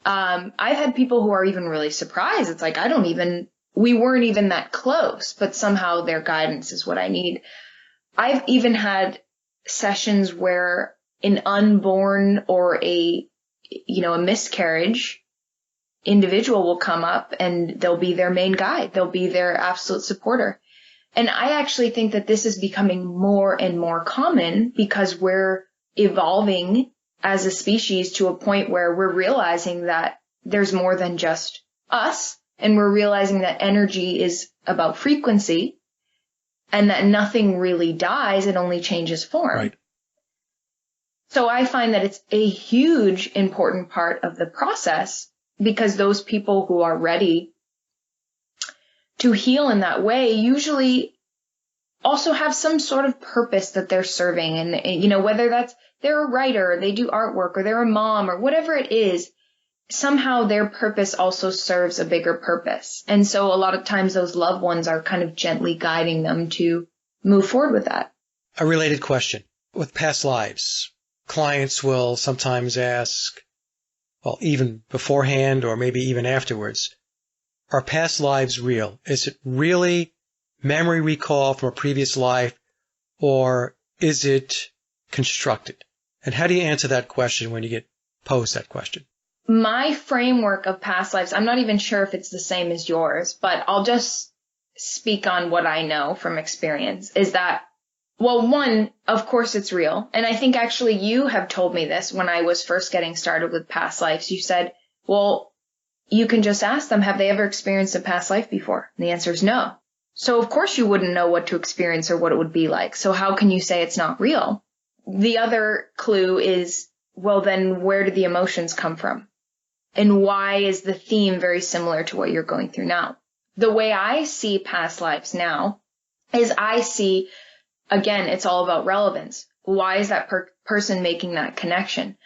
I've had people who are even really surprised. It's like, we weren't even that close, but somehow their guidance is what I need. I've even had sessions where an unborn or a miscarriage individual will come up and they'll be their main guide. They'll be their absolute supporter. And I actually think that this is becoming more and more common because we're evolving as a species to a point where we're realizing that there's more than just us, and we're realizing that energy is about frequency and that nothing really dies, it only changes form. Right. So I find that it's a huge important part of the process because those people who are ready to heal in that way usually also have some sort of purpose that they're serving. And, whether that's they're a writer, they do artwork, or they're a mom, or whatever it is, somehow their purpose also serves a bigger purpose. And so a lot of times those loved ones are kind of gently guiding them to move forward with that. A related question. With past lives, clients will sometimes ask, well, even beforehand or maybe even afterwards, are past lives real? Is it really memory recall from a previous life, or is it constructed? And how do you answer that question when you get posed that question? My framework of past lives, I'm not even sure if it's the same as yours, but I'll just speak on what I know from experience, is that, well, one, of course it's real. And I think actually you have told me this when I was first getting started with past lives. You said, well, you can just ask them, have they ever experienced a past life before? And the answer is no. So of course you wouldn't know what to experience or what it would be like. So how can you say it's not real? The other clue is, well, then where did the emotions come from? And why is the theme very similar to what you're going through now? The way I see past lives now is I see again, it's all about relevance. Why is that person making that connection?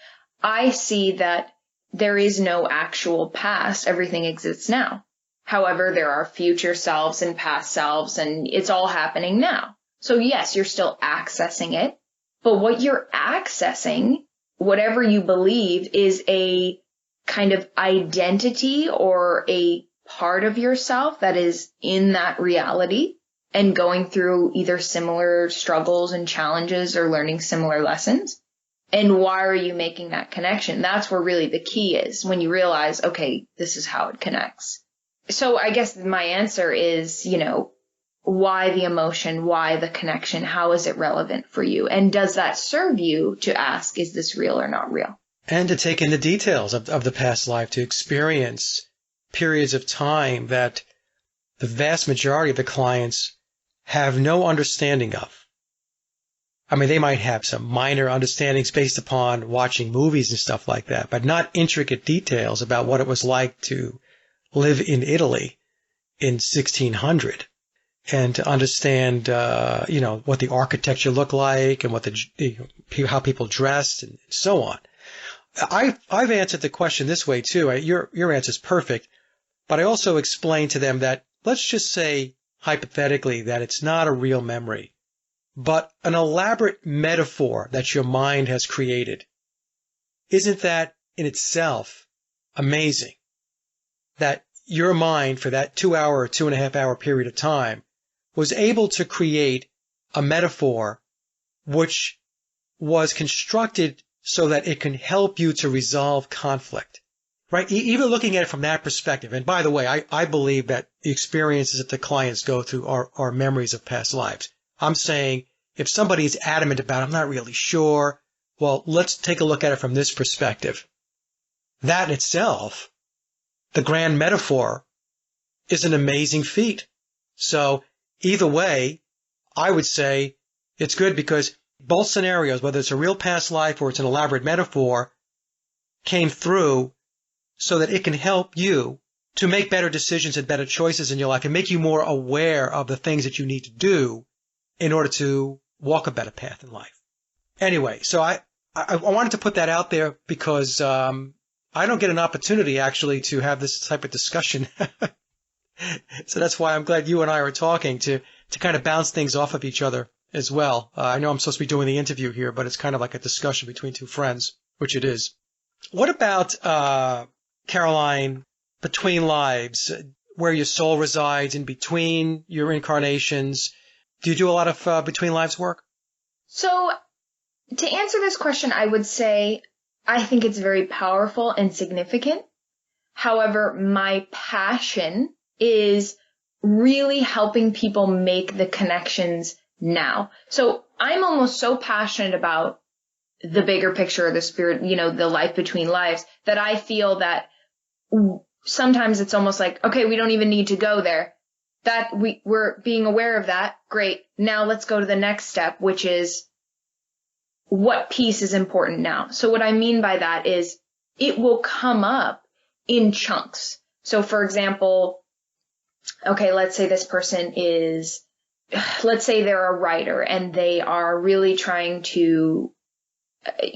I see that there is no actual past. Everything exists now. However, there are future selves and past selves, and it's all happening now. So yes, you're still accessing it, but what you're accessing, whatever you believe, is a kind of identity or a part of yourself that is in that reality and going through either similar struggles and challenges or learning similar lessons. And why are you making that connection? That's where really the key is, when you realize, okay, this is how it connects. So I guess my answer is, why the emotion? Why the connection? How is it relevant for you? And does that serve you to ask, is this real or not real? And to take in the details of the past life, to experience periods of time that the vast majority of the clients have no understanding of. I mean, they might have some minor understandings based upon watching movies and stuff like that, but not intricate details about what it was like to live in Italy in 1600 and to understand, what the architecture looked like and what how people dressed and so on. I've answered the question this way too. Your answer is perfect, but I also explained to them that let's just say hypothetically that it's not a real memory, but an elaborate metaphor that your mind has created. Isn't that in itself amazing? That your mind for that 2 hour or 2.5 hour period of time was able to create a metaphor which was constructed so that it can help you to resolve conflict, right? Even looking at it from that perspective. And by the way, I believe that the experiences that the clients go through are memories of past lives. I'm saying if somebody is adamant about, I'm not really sure, well, let's take a look at it from this perspective. That in itself, the grand metaphor, is an amazing feat. So either way, I would say it's good because both scenarios, whether it's a real past life or it's an elaborate metaphor, came through so that it can help you to make better decisions and better choices in your life and make you more aware of the things that you need to do in order to walk a better path in life. Anyway, so I wanted to put that out there because I don't get an opportunity actually to have this type of discussion. So that's why I'm glad you and I are talking to kind of bounce things off of each other as well. I know I'm supposed to be doing the interview here, but it's kind of like a discussion between two friends, which it is. What about, Caroline, between lives, where your soul resides in between your incarnations? Do you do a lot of between lives work? So to answer this question, I would say I think it's very powerful and significant. However, my passion is really helping people make the connections now. So I'm almost so passionate about the bigger picture of the spirit, the life between lives, that I feel that sometimes it's almost like, okay, we don't even need to go there. That we're being aware of that. Great. Now let's go to the next step, which is what piece is important now. So what I mean by that is it will come up in chunks. So for example, okay, let's say this person let's say they're a writer and they are really trying to,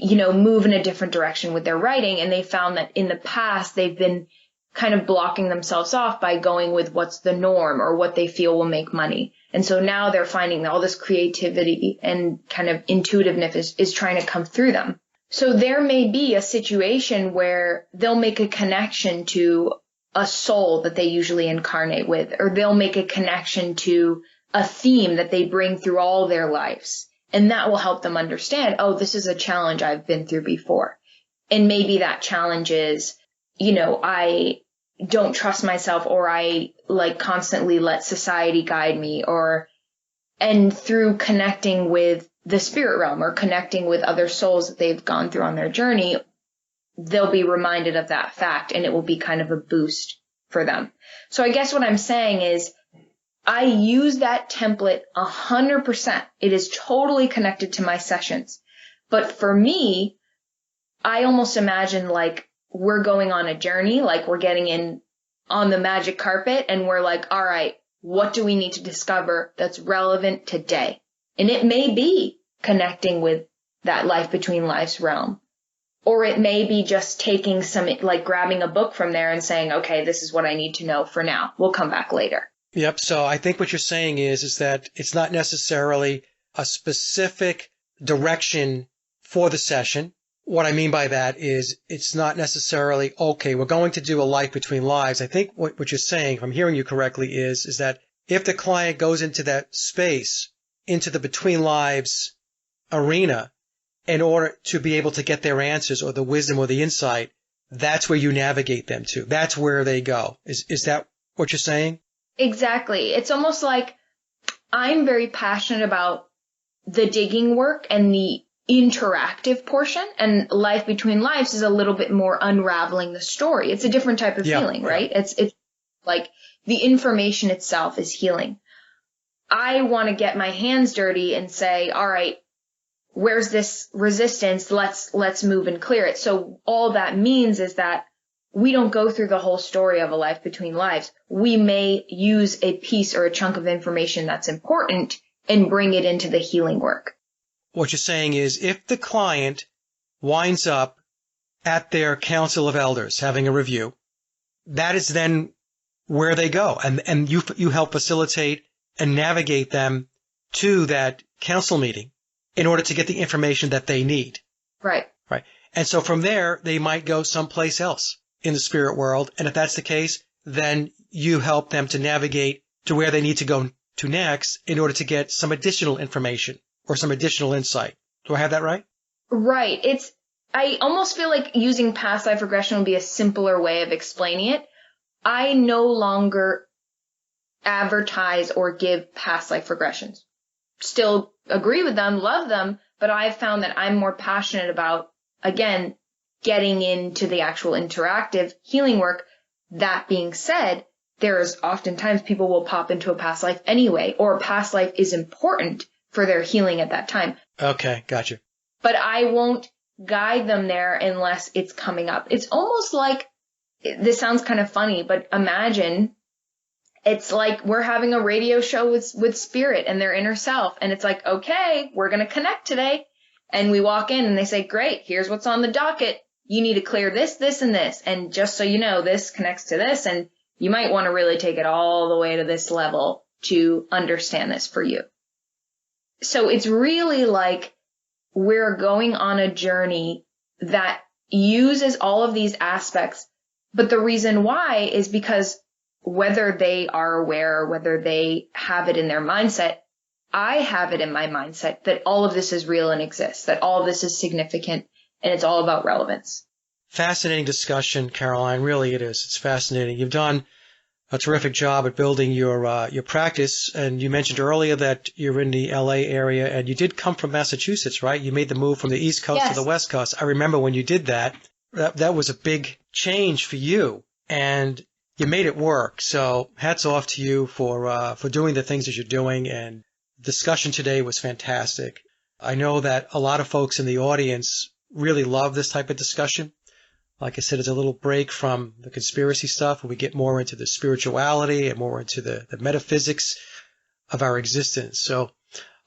move in a different direction with their writing. And they found that in the past, they've been kind of blocking themselves off by going with what's the norm or what they feel will make money. And so now they're finding all this creativity and kind of intuitiveness is trying to come through them. So there may be a situation where they'll make a connection to a soul that they usually incarnate with, or they'll make a connection to a theme that they bring through all their lives. And that will help them understand, oh, this is a challenge I've been through before. And maybe that challenge is, I don't trust myself, or I constantly let society guide me, and through connecting with the spirit realm or connecting with other souls that they've gone through on their journey, they'll be reminded of that fact and it will be kind of a boost for them. So I guess what I'm saying is I use that template 100%. It is totally connected to my sessions. But for me, I almost imagine we're going on a journey, we're getting in on the magic carpet and we're like, all right, what do we need to discover that's relevant today? And it may be connecting with that life between lives realm. Or it may be just taking like grabbing a book from there and saying, okay, this is what I need to know for now. We'll come back later. Yep. So I think what you're saying is that it's not necessarily a specific direction for the session. What I mean by that is it's not necessarily, okay, we're going to do a life between lives. I think what you're saying, if I'm hearing you correctly, is that if the client goes into that space, into the between lives arena, in order to be able to get their answers or the wisdom or the insight, that's where you navigate them to. That's where they go. Is that what you're saying? Exactly. It's almost like I'm very passionate about the digging work and the interactive portion, and life between lives is a little bit more unraveling the story. It's a different type of healing, right? It's like the information itself is healing. I want to get my hands dirty and say, all right, where's this resistance? Let's move and clear it. So all that means is that we don't go through the whole story of a life between lives. We may use a piece or a chunk of information that's important and bring it into the healing work. What you're saying is if the client winds up at their council of elders having a review, that is then where they go. And you help facilitate and navigate them to that council meeting in order to get the information that they need. Right. Right. And so from there, they might go someplace else in the spirit world. And if that's the case, then you help them to navigate to where they need to go to next in order to get some additional information or some additional insight. Do I have that right? Right. I almost feel like using past life regression would be a simpler way of explaining it. I no longer advertise or give past life regressions. Still agree with them, love them, but I've found that I'm more passionate about, again, getting into the actual interactive healing work. That being said, there's oftentimes people will pop into a past life anyway, or a past life is important for their healing at that time. Okay, gotcha. But I won't guide them there unless it's coming up. It's almost like, this sounds kind of funny, but imagine it's like we're having a radio show with spirit and their inner self. And it's like, okay, we're going to connect today. And we walk in and they say, great, here's what's on the docket. You need to clear this, this, and this. And just so you know, this connects to this. And you might want to really take it all the way to this level to understand this for you. So it's really like we're going on a journey that uses all of these aspects. But the reason why is because whether they are aware, whether they have it in their mindset, I have it in my mindset that all of this is real and exists, that all of this is significant, and it's all about relevance. Fascinating discussion, Caroline. Really it is. It's fascinating. You've done a terrific job at building your practice. And you mentioned earlier that you're in the LA area and you did come from Massachusetts, right? You made the move from the East Coast Yes. to the West Coast. I remember when you did that, that was a big change for you and you made it work. So hats off to you for doing the things that you're doing. And the discussion today was fantastic. I know that a lot of folks in the audience really love this type of discussion. Like I said, it's a little break from the conspiracy stuff where we get more into the spirituality and more into the metaphysics of our existence. So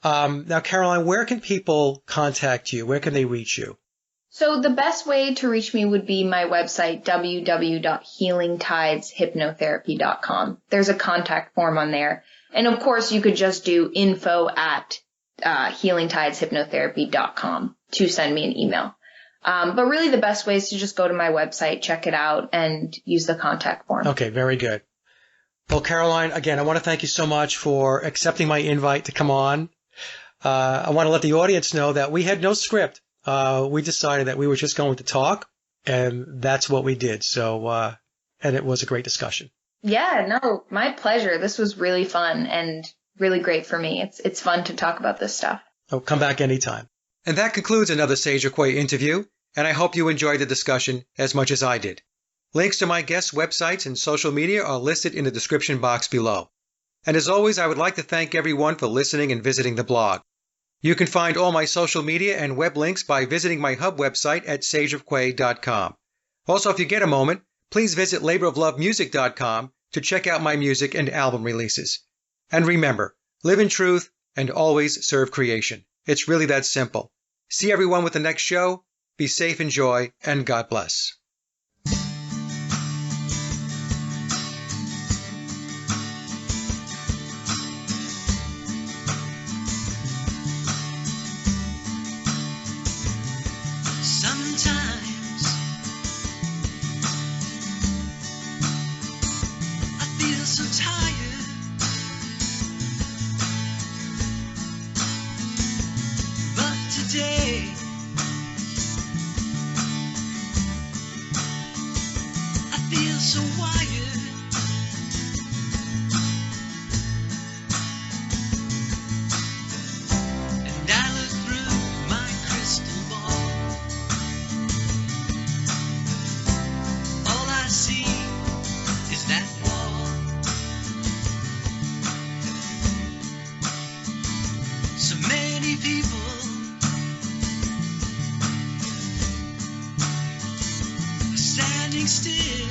now, Caroline, where can people contact you? Where can they reach you? So the best way to reach me would be my website, www.healingtideshypnotherapy.com. There's a contact form on there. And of course, you could just do info@healingtideshypnotherapy.com to send me an email. But really the best way is to just go to my website, check it out, and use the contact form. Okay, very good. Well, Caroline, again, I want to thank you so much for accepting my invite to come on. I want to let the audience know that we had no script. We decided that we were just going to talk, and that's what we did. So, and it was a great discussion. Yeah, no, my pleasure. This was really fun and really great for me. It's fun to talk about this stuff. Oh, come back anytime. And that concludes another Sage or Quay interview, and I hope you enjoyed the discussion as much as I did. Links to my guests' websites and social media are listed in the description box below. And as always, I would like to thank everyone for listening and visiting the blog. You can find all my social media and web links by visiting my hub website at sageofquay.com. Also, if you get a moment, please visit laboroflovemusic.com to check out my music and album releases. And remember, live in truth, and always serve creation. It's really that simple. See everyone with the next show. Be safe, enjoy, and God bless. Sometimes I feel so tired, but today I feel so wired. And I look through my crystal ball. All I see is that wall. So many people are standing still,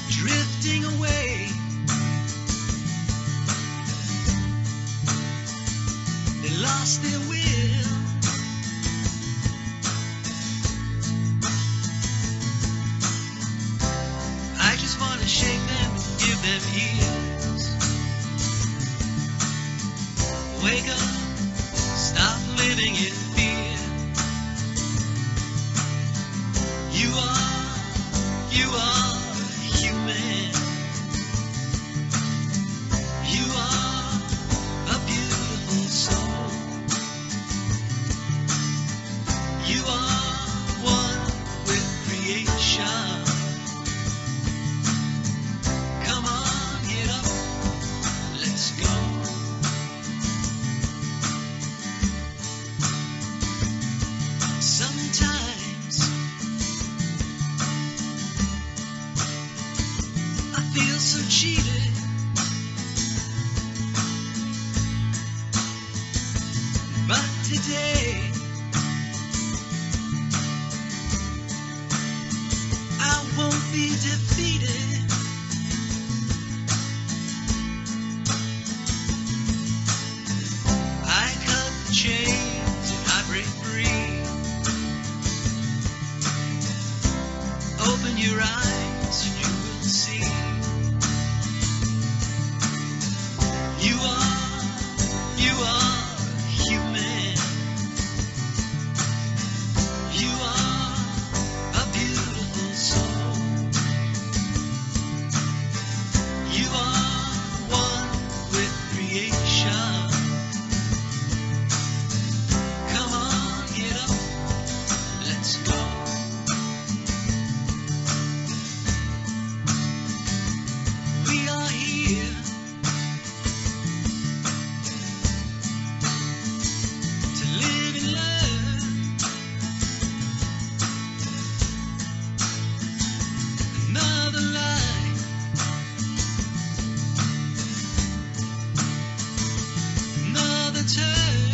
drifting away. They lost their will. I just want to shake them and give them ears. Wake up, stop living in fear. You are human. You are a beautiful soul. You are one with creation. Come on, get up, let's go. Sometimes I feel so cheated, but today I won't be defeated. I cut the chains and I break free. Open your eyes and you will see. You are human. You are a beautiful soul. You are one with creation. Come on, get up, let's go. We are here to live and learn. Another life, another turn.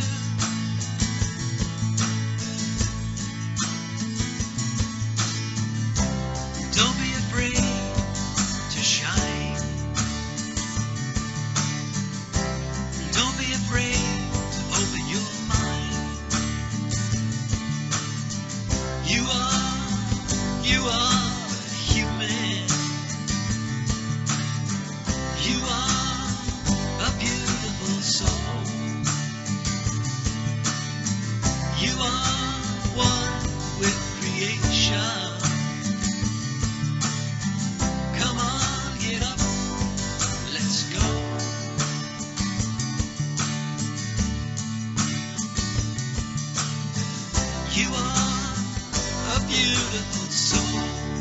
Don't be afraid to shine. Don't be afraid to open your mind. You are human. You are a beautiful soul. You are one with creation. Come on, get up, let's go. You are a beautiful soul.